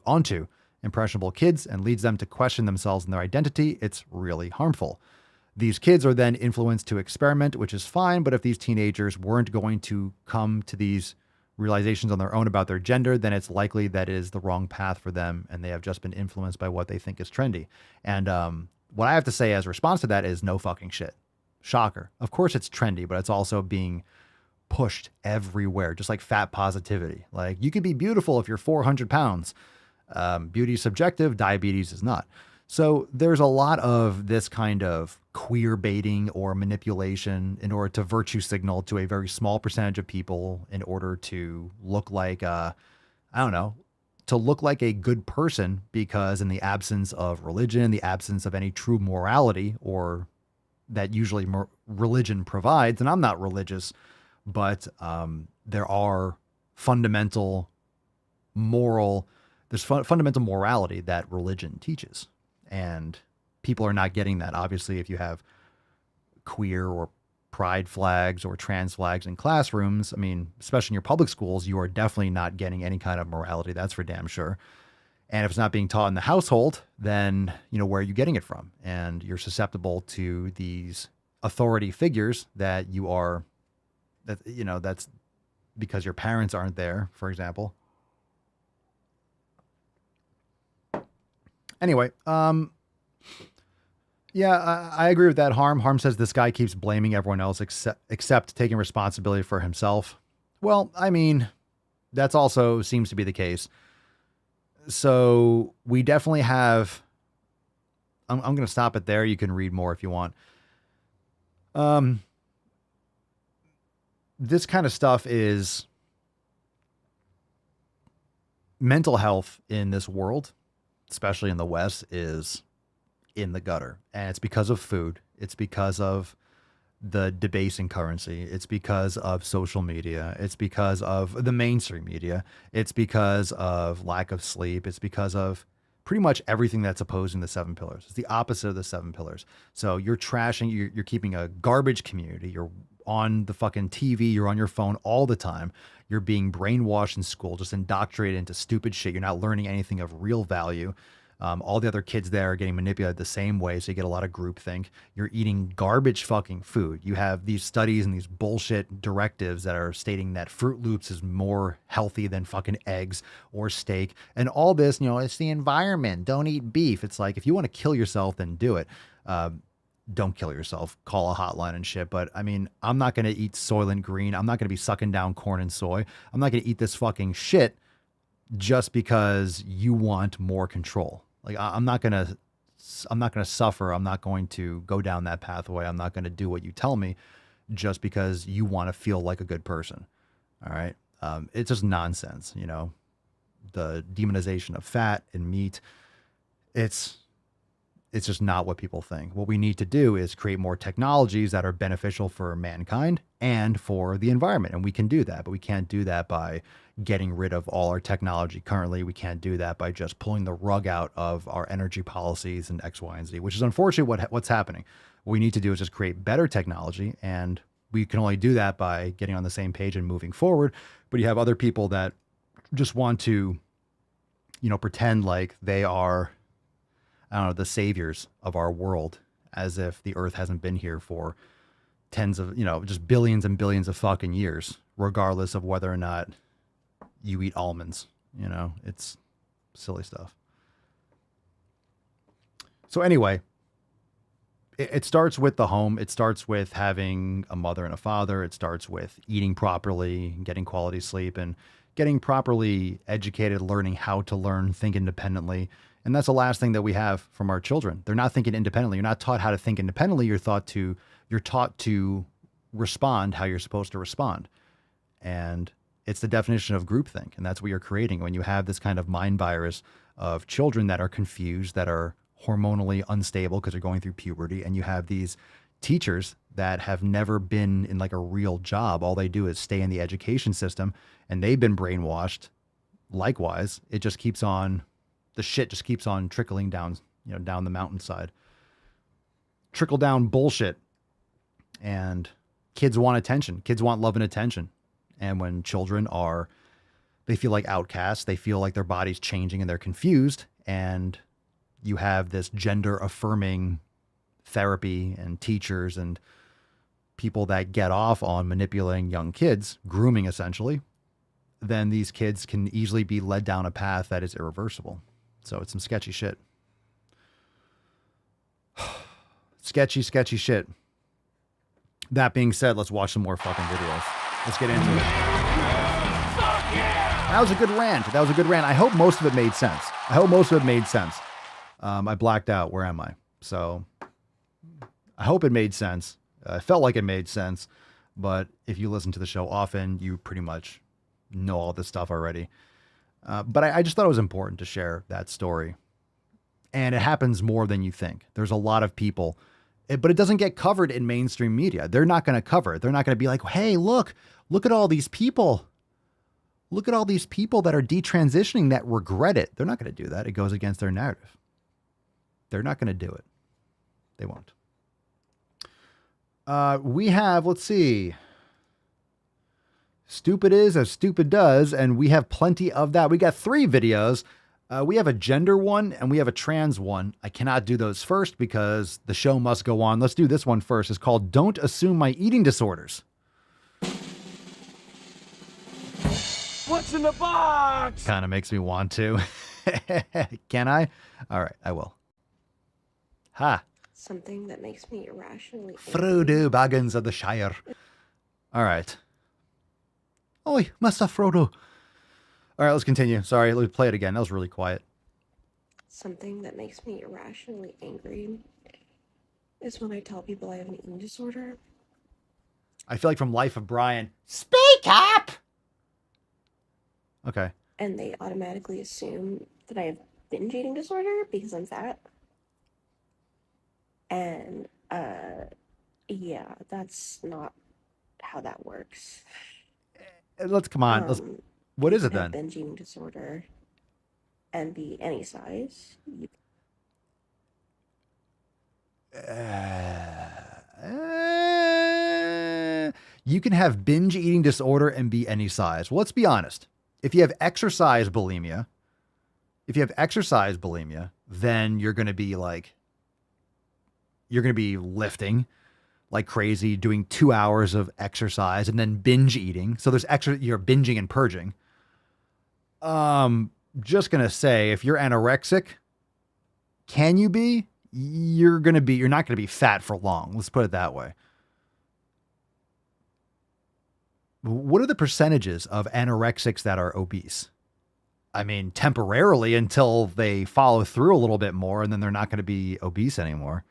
onto impressionable kids and leads them to question themselves and their identity. It's really harmful. These kids are then influenced to experiment, which is fine. But if these teenagers weren't going to come to these realizations on their own about their gender, then it's likely that it is the wrong path for them. And they have just been influenced by what they think is trendy. And what I have to say as a response to that is no fucking shit. Shocker. Of course it's trendy, but it's also being pushed everywhere, just like fat positivity. Like, you could be beautiful if you're 400 pounds. Beauty is subjective. Diabetes is not. So there's a lot of this kind of queer baiting or manipulation in order to virtue signal to a very small percentage of people in order to look like, to look like a good person, because in the absence of religion, the absence of any true morality, or that usually religion provides, and I'm not religious, but there are fundamental fundamental morality that religion teaches. And people are not getting that. Obviously, if you have queer or pride flags or trans flags in classrooms, I mean, especially in your public schools, you are definitely not getting any kind of morality. That's for damn sure. And if it's not being taught in the household, then, where are you getting it from? And you're susceptible to these authority figures that's because your parents aren't there, for example. Anyway, yeah, I agree with that. Harm says this guy keeps blaming everyone else except taking responsibility for himself. Well, I mean, that's also seems to be the case. So we definitely have, I'm going to stop it there. You can read more if you want. This kind of stuff is mental health in this world, especially in the West, is in the gutter. And it's because of food. It's because of the debasing currency. It's because of social media. It's because of the mainstream media. It's because of lack of sleep. It's because of pretty much everything that's opposing the 7 pillars. It's the opposite of the 7 pillars. So you're trashing, you're keeping a garbage community. You're on the fucking TV. You're on your phone all the time. You're being brainwashed in school, just indoctrinated into stupid shit. You're not learning anything of real value. All the other kids there are getting manipulated the same way, so you get a lot of groupthink. You're eating garbage fucking food. You have these studies and these bullshit directives that are stating that Fruit Loops is more healthy than fucking eggs or steak. And all this, you know, it's the environment. Don't eat beef. It's like, if you want to kill yourself, then do it. Don't kill yourself. Call a hotline and shit. But I mean, I'm not going to eat Soylent Green. I'm not going to be sucking down corn and soy. I'm not going to eat this fucking shit just because you want more control. Like, I'm not going to suffer. I'm not going to go down that pathway. I'm not going to do what you tell me just because you want to feel like a good person. All right. It's just nonsense. You know, the demonization of fat and meat. It's just not what people think. What we need to do is create more technologies that are beneficial for mankind and for the environment. And we can do that, but we can't do that by getting rid of all our technology currently. We can't do that by just pulling the rug out of our energy policies and X, Y, and Z, which is unfortunately what's happening. What we need to do is just create better technology. And we can only do that by getting on the same page and moving forward. But you have other people that just want to, you know, pretend like they are, I don't know, the saviors of our world, as if the earth hasn't been here for tens of, you know, just billions and billions of fucking years, regardless of whether or not you eat almonds. You know, it's silly stuff. So anyway, it starts with the home. It starts with having a mother and a father. It starts with eating properly, getting quality sleep, and getting properly educated, learning how to learn, think independently. And that's the last thing that we have from our children. They're not thinking independently. You're not taught how to think independently. You're taught to respond how you're supposed to respond. And it's the definition of groupthink. And that's what you're creating when you have this kind of mind virus of children that are confused, that are hormonally unstable because they're going through puberty. And you have these teachers that have never been in like a real job. All they do is stay in the education system, and they've been brainwashed. Likewise, it just keeps on, the shit just keeps on trickling down, you know, down the mountainside. Trickle down bullshit. And kids want attention. Kids want love and attention. And when children are, they feel like outcasts, they feel like their body's changing and they're confused. And you have this gender affirming therapy and teachers and people that get off on manipulating young kids, grooming essentially, then these kids can easily be led down a path that is irreversible. So it's some sketchy shit. Sketchy shit. That being said, let's watch some more fucking videos. Let's get into it. That was a good rant. I hope most of it made sense. I blacked out. Where am I? So I hope it made sense. I felt like it made sense. But if you listen to the show often, you pretty much know all this stuff already. But I just thought it was important to share that story. And it happens more than you think. There's a lot of people, but it doesn't get covered in mainstream media. They're not going to cover it. They're not going to be like, hey, look at all these people. Look at all these people that are detransitioning that regret it. They're not going to do that. It goes against their narrative. They're not going to do it. They won't. We have, let's see. Stupid is as stupid does, and we have plenty of that. We got 3 videos. We have a gender one and we have a trans one. I cannot do those first because the show must go on. Let's do this one first. It's called Don't Assume My Eating Disorders. What's in the box? Kind of makes me want to. Can I? All right, I will. Ha. Something that makes me irrationally Frodo Baggins of the Shire. All right. Oi, Master Frodo. All right, let's continue. Sorry, let me play it again. That was really quiet. Something that makes me irrationally angry is when I tell people I have an eating disorder. I feel like from Life of Brian. Speak up! Okay. And they automatically assume that I have binge eating disorder because I'm fat. And, yeah, that's not how that works. Come on. What you is it can have then? binge eating disorder and be any size. You can have binge eating disorder and be any size. Well, let's be honest. If you have exercise bulimia, then you're going to be lifting like crazy, doing 2 hours of exercise and then binge eating. So you're binging and purging. Just going to say, if you're anorexic, can you be? You're not going to be fat for long. Let's put it that way. What are the percentages of anorexics that are obese? I mean, temporarily until they follow through a little bit more, and then they're not going to be obese anymore.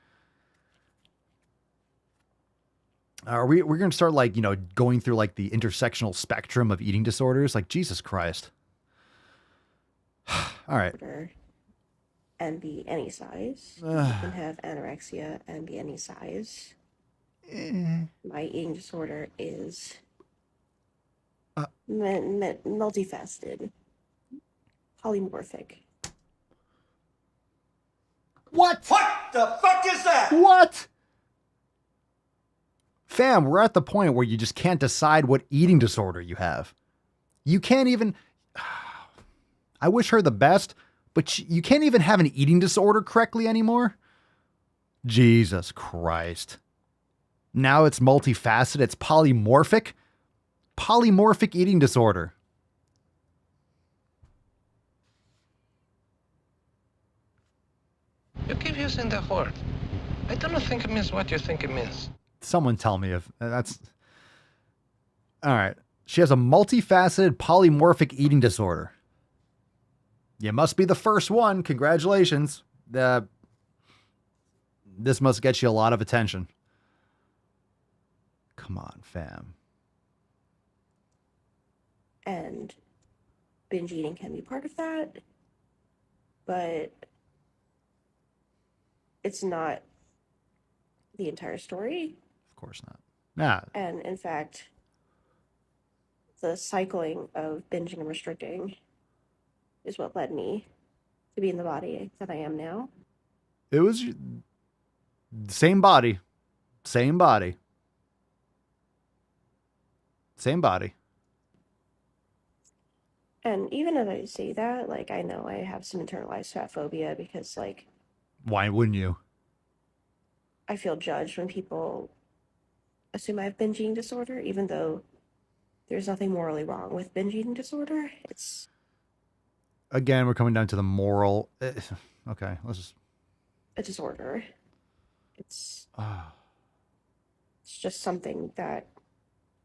We're going to start going through like the intersectional spectrum of eating disorders. Like, Jesus Christ. All right. And be any size. You can have anorexia and be any size. My eating disorder is multifaceted, polymorphic. What? What the fuck is that? What? Fam, we're at the point where you just can't decide what eating disorder you have. You can't even... I wish her the best, but you can't even have an eating disorder correctly anymore. Jesus Christ. Now it's multifaceted. It's polymorphic. Polymorphic eating disorder. You keep using the word. I don't think it means what you think it means. Someone tell me if that's... All right. She has a multifaceted polymorphic eating disorder. You must be the first one. Congratulations. This must get you a lot of attention. Come on, fam. And binge eating can be part of that, but it's not the entire story. Of course not. Nah. And in fact, the cycling of binging and restricting is what led me to be in the body that I am now. It was same body. Same body. Same body. And even as I say that, like, I know I have some internalized fat phobia because, like... Why wouldn't you? I feel judged when people assume I have binge eating disorder, even though there's nothing morally wrong with binge eating disorder. It's... Again, we're coming down to the moral... Okay, let's just... a disorder. It's just something that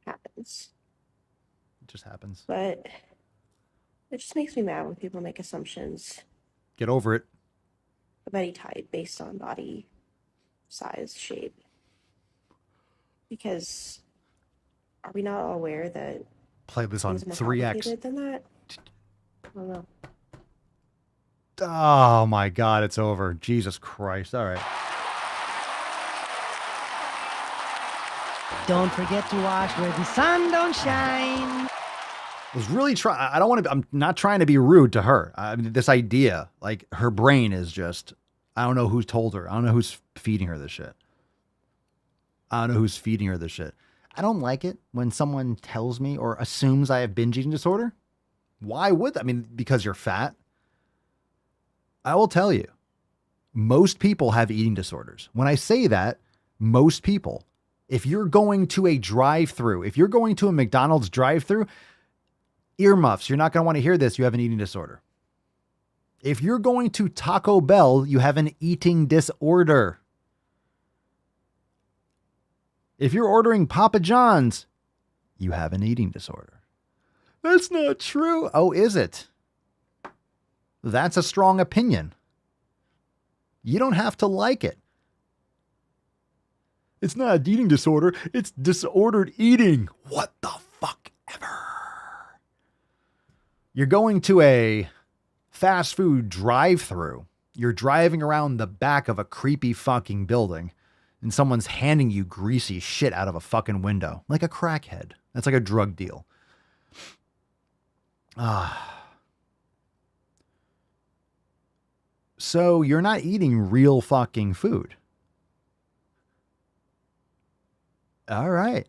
happens. It just happens. But it just makes me mad when people make assumptions Get over it. about any type based on body size, shape. Because are we not all aware that Play this on things are more 3x. complicated than that? I don't know. Oh my God, it's over. Jesus Christ. All right. Don't forget to watch where the sun don't shine. I was really trying. I don't want to. I'm not trying to be rude to her. I mean, this idea, like her brain is just. I don't know who told her. I don't know who's feeding her this shit. I don't know who's feeding her this shit. I don't like it when someone tells me or assumes I have binge eating disorder. Why would I mean, because you're fat? I will tell you, most people have eating disorders. When I say that, most people, if you're going to a drive-through, if you're going to a McDonald's drive-through, earmuffs, you're not going to want to hear this. You have an eating disorder. If you're going to Taco Bell, you have an eating disorder. If you're ordering Papa John's, you have an eating disorder. That's not true. Oh, is it? That's a strong opinion. You don't have to like it. It's not an eating disorder. It's disordered eating. What the fuck ever? You're going to a fast food drive-through You're driving around the back of a creepy fucking building and someone's handing you greasy shit out of a fucking window, like a crackhead. That's like a drug deal. So you're not eating real fucking food. All right.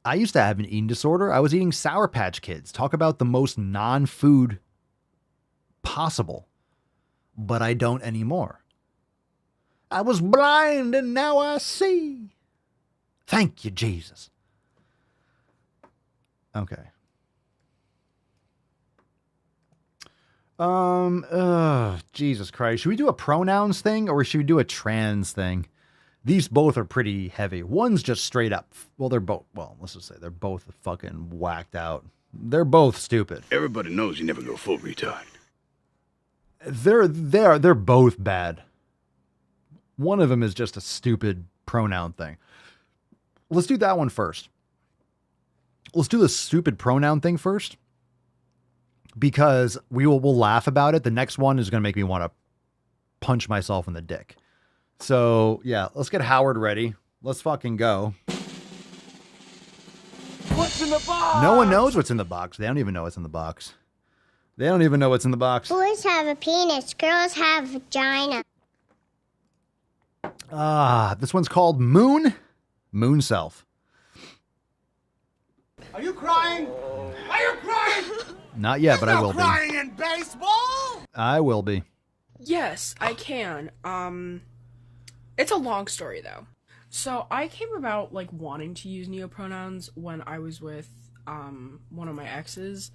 I used to have an eating disorder. I was eating Sour Patch Kids. Talk about the most non-food possible. But I don't anymore. I was blind and now I see. Thank you, Jesus. Okay. Jesus Christ. Should we do a pronouns thing or should we do a trans thing? These both are pretty heavy. One's just straight up. Well, let's just say they're both fucking whacked out. They're both stupid. Everybody knows you never go full retard. They're both bad. One of them is just a stupid pronoun thing. Let's do that one first. Let's do the stupid pronoun thing first. Because we'll laugh about it. The next one is going to make me want to punch myself in the dick. So, yeah, let's get Howard ready. Let's fucking go. What's in the box? No one knows what's in the box. They don't even know what's in the box. They don't even know what's in the box. Boys have a penis. Girls have a vagina. This one's called Moon Self. Are you crying? Are you crying? Not yet, but I will be. Crying in baseball? I will be. Yes, I can. It's a long story though. So I came about like wanting to use neopronouns when I was with one of my exes.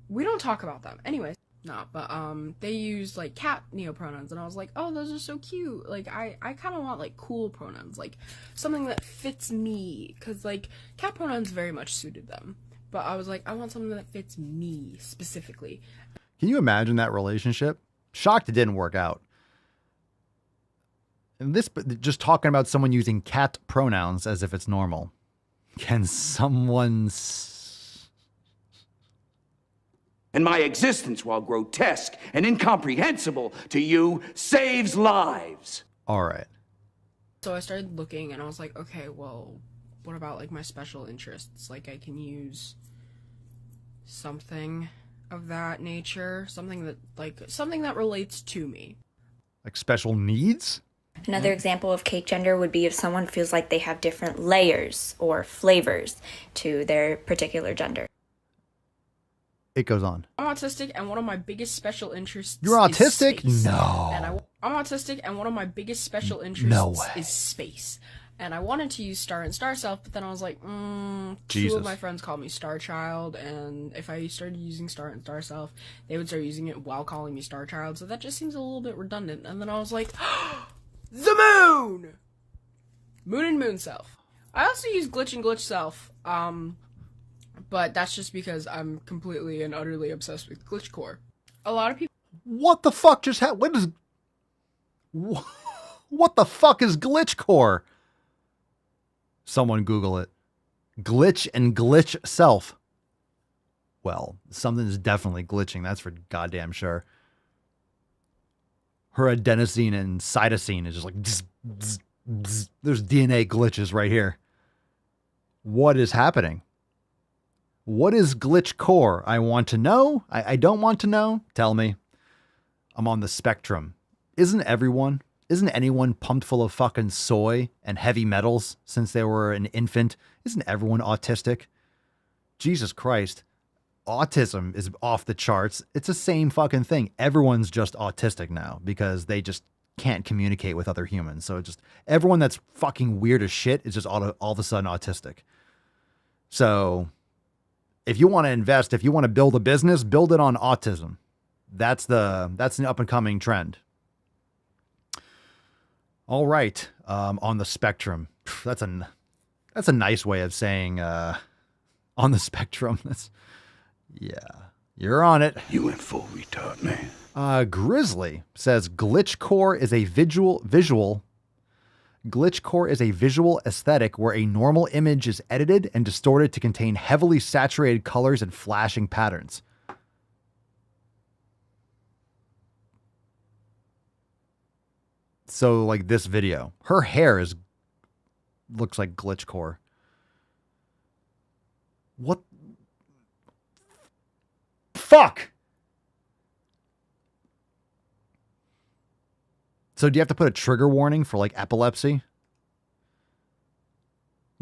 We don't talk about them. Anyways, no, but they use like cat neopronouns and I was like, oh, those are so cute. Like I kind of want like cool pronouns, like something that fits me, cuz like cat pronouns very much suited them. But I was like, I want something that fits me specifically. Can you imagine that relationship? Shocked it didn't work out. And this, just talking about someone using cat pronouns as if it's normal. Can someone... And my existence, while grotesque and incomprehensible to you, saves lives. All right. So I started looking and I was like, okay, well, what about like my special interests? Like I can use something of that nature, something that relates to me. Like special needs? Another example of cake gender would be if someone feels like they have different layers or flavors to their particular gender. It goes on. I'm autistic, and one of my biggest special interests You're autistic? Space. No. And I'm autistic, and one of my biggest special interests is space. And I wanted to use Star and Star Self, but then I was like, two of my friends call me Star Child, and if I started using Star and Star Self, they would start using it while calling me Star Child, so that just seems a little bit redundant. And then I was like, the moon! Moon and Moon Self. I also use Glitch and Glitch Self, but that's just because I'm completely and utterly obsessed with glitchcore. A lot of people... What the fuck just happened? What the fuck is glitchcore? Someone Google it. Glitch and Glitch Self. Well, something is definitely glitching. That's for goddamn sure. Her adenosine and cytosine is just like... Bzz, bzz, bzz. There's DNA glitches right here. What is happening? What is glitchcore? I want to know. I don't want to know. Tell me. I'm on the spectrum. Isn't anyone pumped full of fucking soy and heavy metals since they were an infant? Isn't everyone autistic? Jesus Christ. Autism is off the charts. It's the same fucking thing. Everyone's just autistic now because they just can't communicate with other humans. So just everyone that's fucking weird as shit is just all of a sudden autistic. So if you want to invest, if you want to build a business, build it on autism. That's an up and coming trend. All right. On the spectrum. That's a nice way of saying, on the spectrum. Yeah, you're on it. You went full retard, man. Grizzly says glitchcore is a visual aesthetic where a normal image is edited and distorted to contain heavily saturated colors and flashing patterns. So like this video, her hair looks like glitchcore. What? Fuck! So do you have to put a trigger warning for like epilepsy?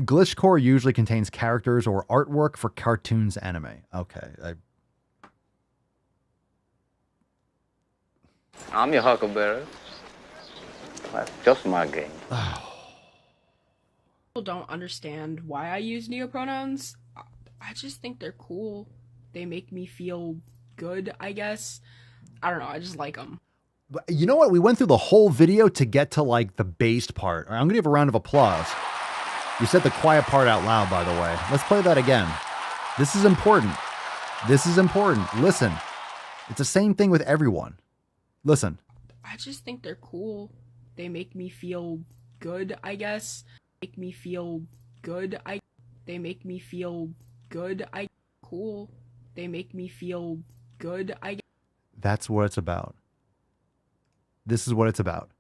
Glitchcore usually contains characters or artwork for cartoons anime. Okay. I'm your huckleberry. That's just my game. People don't understand why I use neopronouns. I just think they're cool. They make me feel good, I guess. I don't know. I just like them. You know what? We went through the whole video to get to like the based part. I'm going to give a round of applause. You said the quiet part out loud, by the way. Let's play that again. This is important. This is important. Listen. It's the same thing with everyone. Listen. I just think they're cool. They make me feel good, I guess. Make me feel good. They make me feel good. Cool. They make me feel good. That's what it's about. This is what it's about.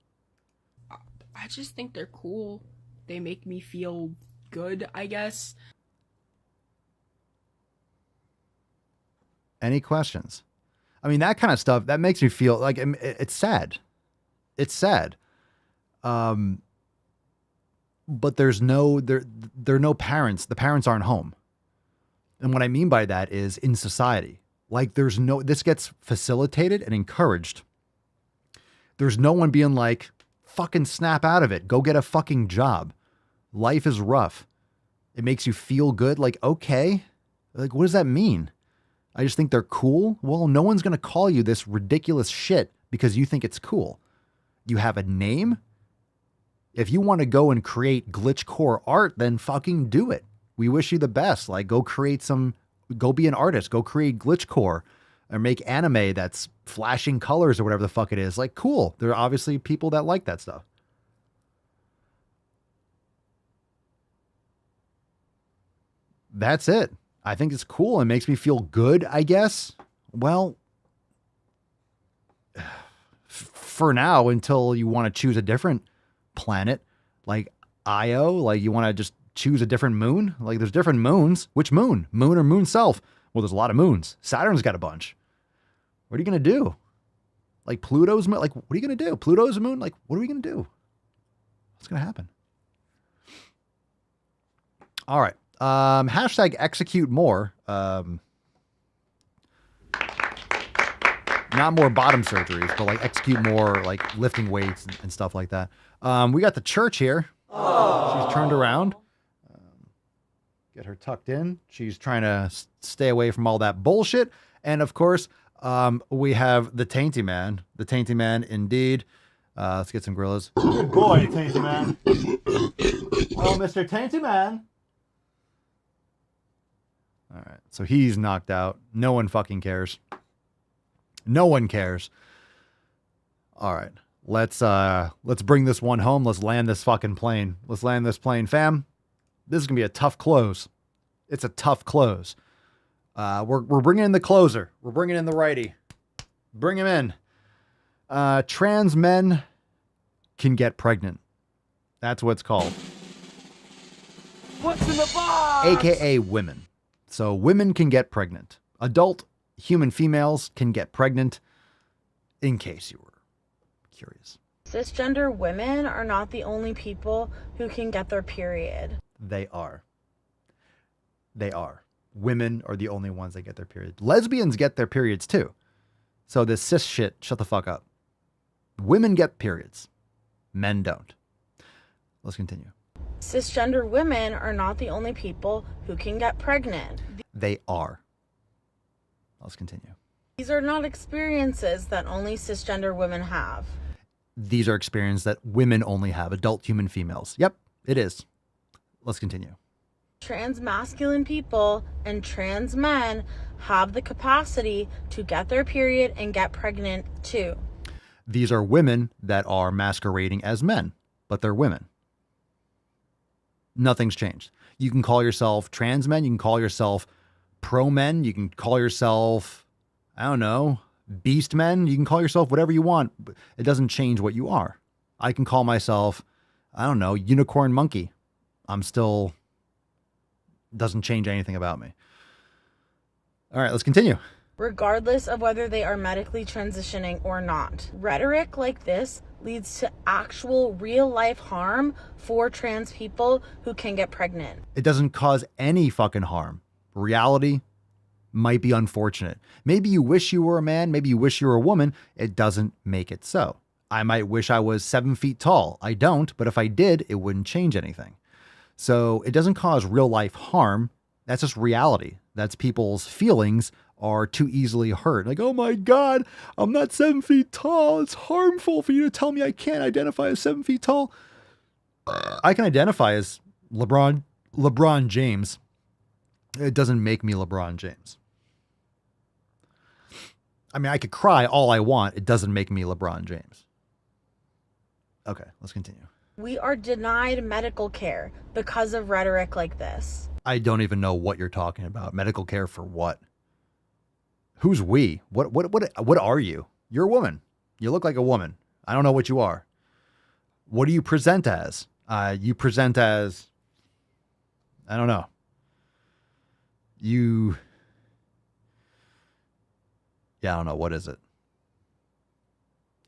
I just think they're cool. They make me feel good, I guess. Any questions? I mean, that kind of stuff, that makes me feel like it's sad. It's sad. But there are no parents. The parents aren't home. And what I mean by that is in society, like this gets facilitated and encouraged. There's no one being like, fucking snap out of it. Go get a fucking job. Life is rough. It makes you feel good. Like, okay. Like, what does that mean? I just think they're cool. Well, no one's going to call you this ridiculous shit because you think it's cool. You have a name. If you want to go and create glitchcore art, then fucking do it. We wish you the best. Like, go be an artist. Go create glitchcore or make anime that's flashing colors or whatever the fuck it is. Like, cool. There are obviously people that like that stuff. That's it. I think it's cool. It makes me feel good, I guess. Well, for now, until you want to choose a different planet, like Io, like you want to just choose a different moon. Like there's different moons. Which moon? Moon or moon self? Well, there's a lot of moons. Saturn's got a bunch. What are you going to do? Like Pluto's moon? Like, what are you going to do? Pluto's moon? Like, what are we going to do? What's going to happen? All right. Hashtag execute more. Not more bottom surgeries, but like execute more, like lifting weights and stuff like that. We got the church here. Aww. She's turned around. Get her tucked in. She's trying to stay away from all that bullshit. And of course, we have the Tainty Man. The Tainty Man, indeed. Let's get some gorillas. Good boy, Tainty Man. Oh, Mr. Tainty Man. All right. So he's knocked out. No one fucking cares. No one cares. All right. Let's bring this one home. Let's land this fucking plane. Let's land this plane, fam. This is going to be a tough close. It's a tough close. We're bringing in the closer. We're bringing in the righty. Bring him in. Trans men can get pregnant. That's what it's called. What's in the box? AKA women. So women can get pregnant. Adult human females can get pregnant, in case you were curious. Cisgender women are not the only people who can get their period. They are. They are. Women are the only ones that get their period. Lesbians get their periods too. So this cis shit, shut the fuck up. Women get periods. Men don't. Let's continue. Cisgender women are not the only people who can get pregnant. They are. Let's continue. These are not experiences that only cisgender women have. These are experiences that women only have. Adult human females. Yep, it is. Let's continue. Trans masculine people and trans men have the capacity to get their period and get pregnant too. These are women that are masquerading as men, but they're women. Nothing's changed. You can call yourself trans men. You can call yourself pro men. You can call yourself, I don't know, beast men. You can call yourself whatever you want. But it doesn't change what you are. I can call myself, I don't know, unicorn monkey. I'm still, doesn't change anything about me. All right, let's continue. Regardless of whether they are medically transitioning or not. Rhetoric like this leads to actual real-life harm for trans people who can get pregnant. It doesn't cause any fucking harm. Reality might be unfortunate. Maybe you wish you were a man. Maybe you wish you were a woman. It doesn't make it so. I might wish I was 7 feet tall. I don't, but if I did, it wouldn't change anything. So it doesn't cause real life harm. That's just reality. That's people's feelings are too easily hurt. Like, oh my God, I'm not 7 feet tall. It's harmful for you to tell me I can't identify as 7 feet tall. I can identify as LeBron James. It doesn't make me LeBron James. I mean, I could cry all I want. It doesn't make me LeBron James. Okay, let's continue. We are denied medical care because of rhetoric like this. I don't even know what you're talking about. Medical care for what? Who's we? What are you? You're a woman. You look like a woman. I don't know what you are. What do you present as? You present as, I don't know. I don't know. What is it?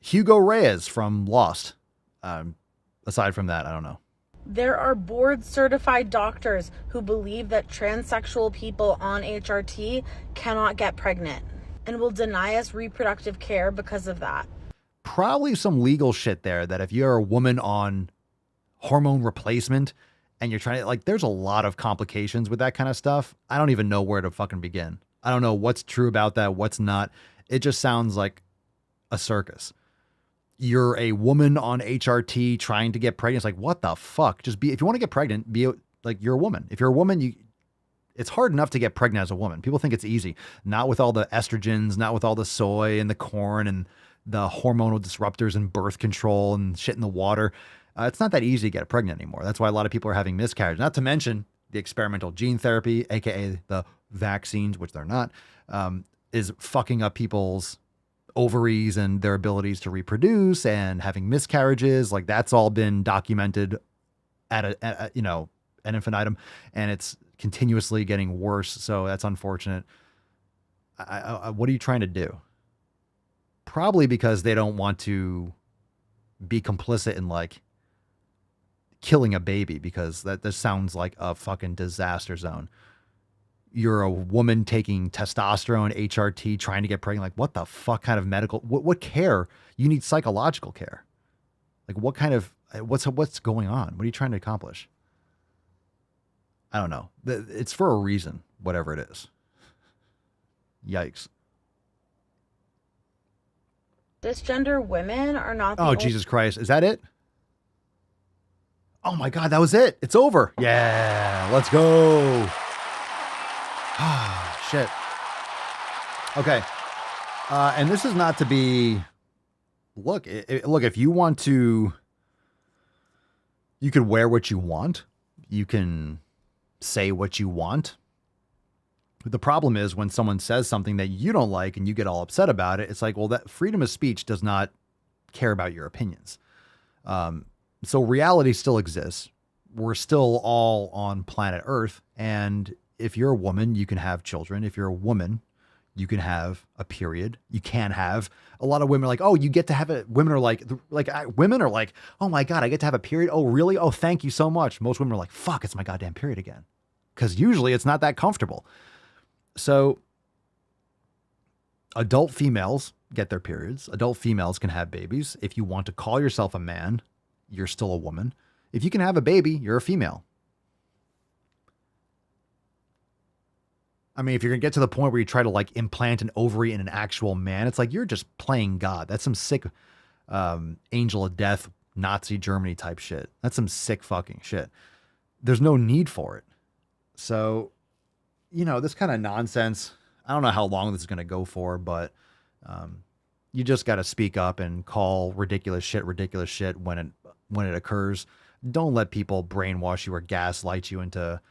Hugo Reyes from Lost. Aside from that, I don't know. There are board certified doctors who believe that transsexual people on HRT cannot get pregnant and will deny us reproductive care because of that. Probably some legal shit there that if you're a woman on hormone replacement and you're trying to, like, there's a lot of complications with that kind of stuff. I don't even know where to fucking begin. I don't know what's true about that, what's not. It just sounds like a circus. You're a woman on HRT trying to get pregnant. It's like, what the fuck? Just if you want to get pregnant, be like, you're a woman. If you're a woman, it's hard enough to get pregnant as a woman. People think it's easy. Not with all the estrogens, not with all the soy and the corn and the hormonal disruptors and birth control and shit in the water. It's not that easy to get pregnant anymore. That's why a lot of people are having miscarriages. Not to mention the experimental gene therapy, aka the vaccines, which they're not, is fucking up people's ovaries and their abilities to reproduce and having miscarriages. Like, that's all been documented at an infinitum, and it's continuously getting worse. So that's unfortunate. What are you trying to do? Probably because they don't want to be complicit in, like, killing a baby, because that sounds like a fucking disaster zone. You're a woman taking testosterone, HRT, trying to get pregnant. Like, what the fuck kind of medical, what care? You need psychological care. Like, what kind of, what's going on? What are you trying to accomplish? I don't know. It's for a reason, whatever it is. Yikes. Cisgender women are not the Jesus Christ. Is that it? Oh my God, that was it. It's over. Yeah, let's go. Ah, shit. Okay. And this is not to be, look, if you want to, you can wear what you want. You can say what you want. The problem is when someone says something that you don't like and you get all upset about it, it's like, well, that freedom of speech does not care about your opinions. So reality still exists. We're still all on planet Earth. And if you're a woman, you can have children. If you're a woman, you can have a period. You can have, a lot of women are like, oh, you get to have it. Women are like, oh my God, I get to have a period. Oh, really? Oh, thank you so much. Most women are like, fuck, it's my goddamn period again. Because usually it's not that comfortable. So adult females get their periods. Adult females can have babies. If you want to call yourself a man, you're still a woman. If you can have a baby, you're a female. I mean, if you're going to get to the point where you try to, like, implant an ovary in an actual man, it's like you're just playing God. That's some sick angel of death, Nazi Germany type shit. That's some sick fucking shit. There's no need for it. So, this kind of nonsense, I don't know how long this is going to go for, but you just got to speak up and call ridiculous shit when it occurs. Don't let people brainwash you or gaslight you into,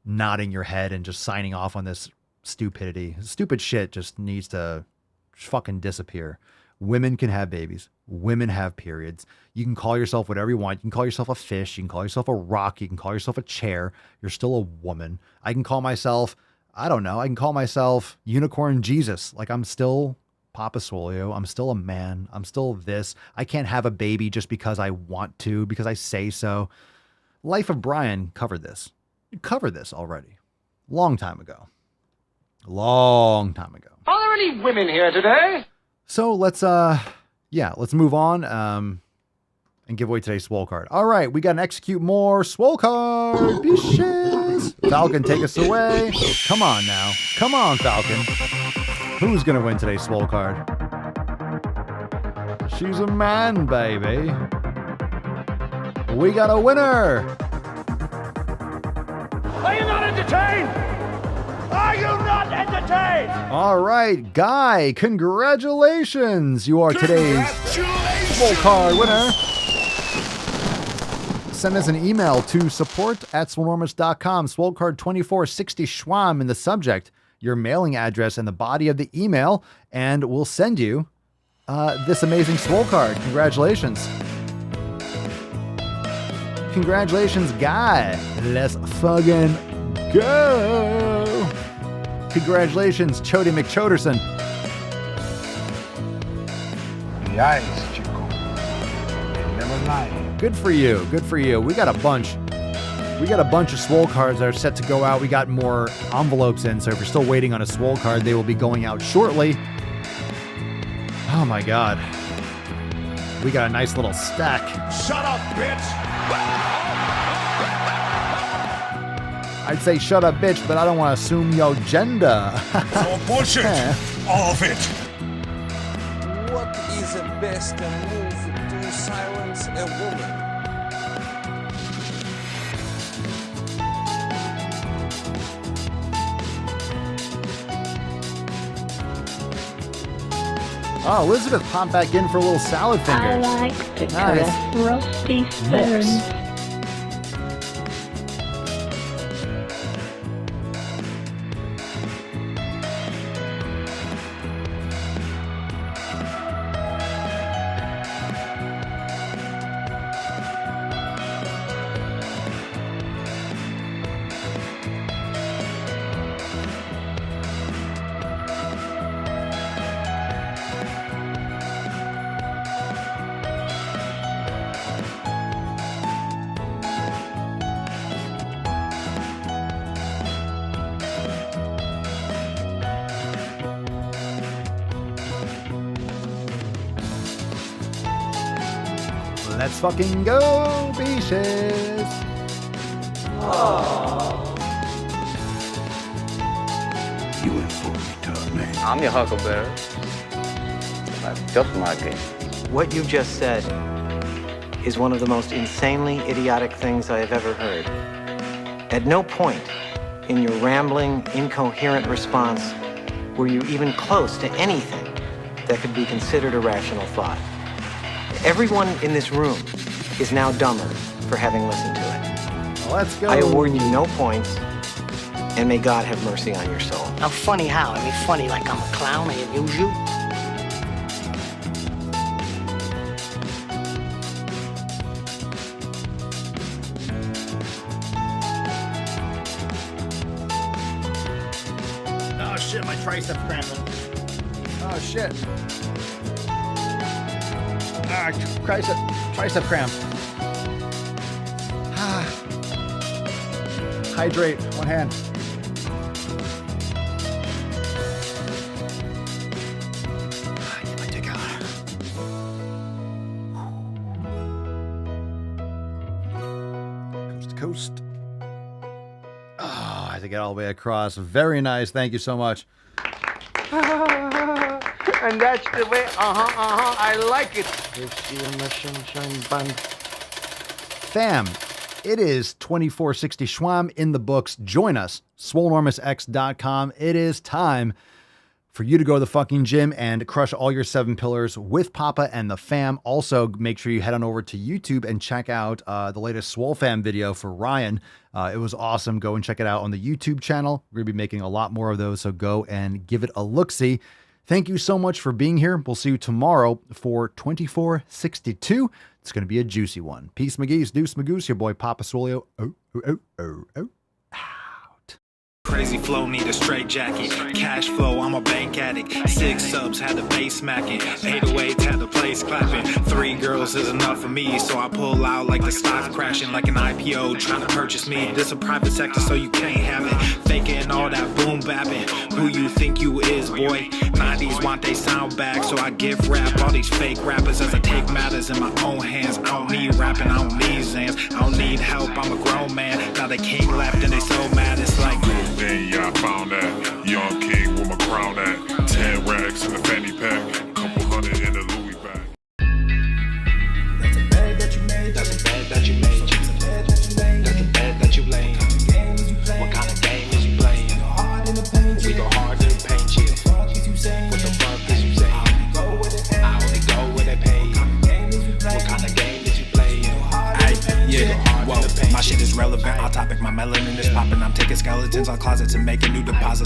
nodding your head and just signing off on this stupidity. Stupid shit just needs to fucking disappear. Women can have babies. Women have periods. You can call yourself whatever you want. You can call yourself a fish. You can call yourself a rock. You can call yourself a chair. You're still a woman. I can call myself, I don't know, I can call myself Unicorn Jesus. Like, I'm still Papa Swolio. I'm still a man. I'm still this. I can't have a baby just because I want to, because I say so. Life of Brian covered this. You covered this already. Long time ago. Long time ago. Are there any women here today? So let's move on and give away today's Swole card. All right, we got an Execute More Swole card. Bitches. Falcon, take us away. Come on now. Come on, Falcon. Who's going to win today's Swole card? She's a man, baby. We got a winner. Are you not entertained? Are you not entertained? All right, Guy, congratulations. You are today's Swole card winner. Send us an email to support@swolenormous.com. Swole card 2460 Schwam in the subject, your mailing address, and the body of the email, and we'll send you this amazing Swole card. Congratulations. Congratulations, Guy. Let's fucking go. Congratulations, Chody McChoderson. The eyes, Chico. They never lie. Good for you. Good for you. We got a bunch. We got a bunch of Swole cards that are set to go out. We got more envelopes in, so if you're still waiting on a Swole card, they will be going out shortly. Oh my God. We got a nice little stack. Shut up, bitch! I'd say shut up, bitch, but I don't want to assume your gender. It's all bullshit. All of it. What is the best move to silence a woman? Oh, Elizabeth popped back in for a little salad finger. I like to Nice. caress rusty stones. Let's fucking go, bitches. You informed me, I'm your huckleberry. That's just my game. What you just said is one of the most insanely idiotic things I have ever heard. At no point in your rambling, incoherent response were you even close to anything that could be considered a rational thought. Everyone in this room is now dumber for having listened to it. Let's go. I award you no points, and may God have mercy on your soul. Now, funny how? I mean, funny like I'm a clown, I amuse you? Oh shit, my tricep cramping. Oh shit. Ah, tricep cramp. Hydrate, one hand. Get my dick out. Coast to coast. Oh, I had to get all the way across. Very nice. Thank you so much. And that's the way, I like it. Fam, it is 2460 Schwam in the books. Join us, swolenormousx.com. It is time for you to go to the fucking gym and crush all your 7 pillars with Papa and the fam. Also, make sure you head on over to YouTube and check out the latest Swole Fam video for Ryan. It was awesome. Go and check it out on the YouTube channel. We're going to be making a lot more of those, so go and give it a look-see. Thank you so much for being here. We'll see you tomorrow for 2462. It's going to be a juicy one. Peace, McGee's, Deuce Magoose, your boy Papa Swolio. Out. Crazy flow, need a straight jacket. Cash flow, I'm a bank addict. 6 subs, had the bass smacking. 808s, had the place clapping. 3 girls is enough for me, so I pull out like the stock's crashing. Like an IPO trying to purchase me. This a private sector, so you can't have it. Faking all that boom bapping. Who you think you is, boy? 90s want they sound back, so I give rap all these fake rappers as I take matters in my own hands. I don't need rapping, I don't need Zans. I don't need help, I'm a grown man. Now they king left and they so mad, it's like then yeah, I found that young king with my crown at 10 racks in the fanny pack, couple hundred in the Louis bag. That's a bed that you made. That's a bed that you made. That's a bed that you laid. That's a bed that you laid. What kind of game is you playing? We go hard in the paint. We go hard in the paint. What the fuck is you saying? I only go where they pay. What kind of game is you playing? Yeah, whoa, my shit is relevant. On topic, my melanin is popping. I'm taking skeletons on closets and making new deposits.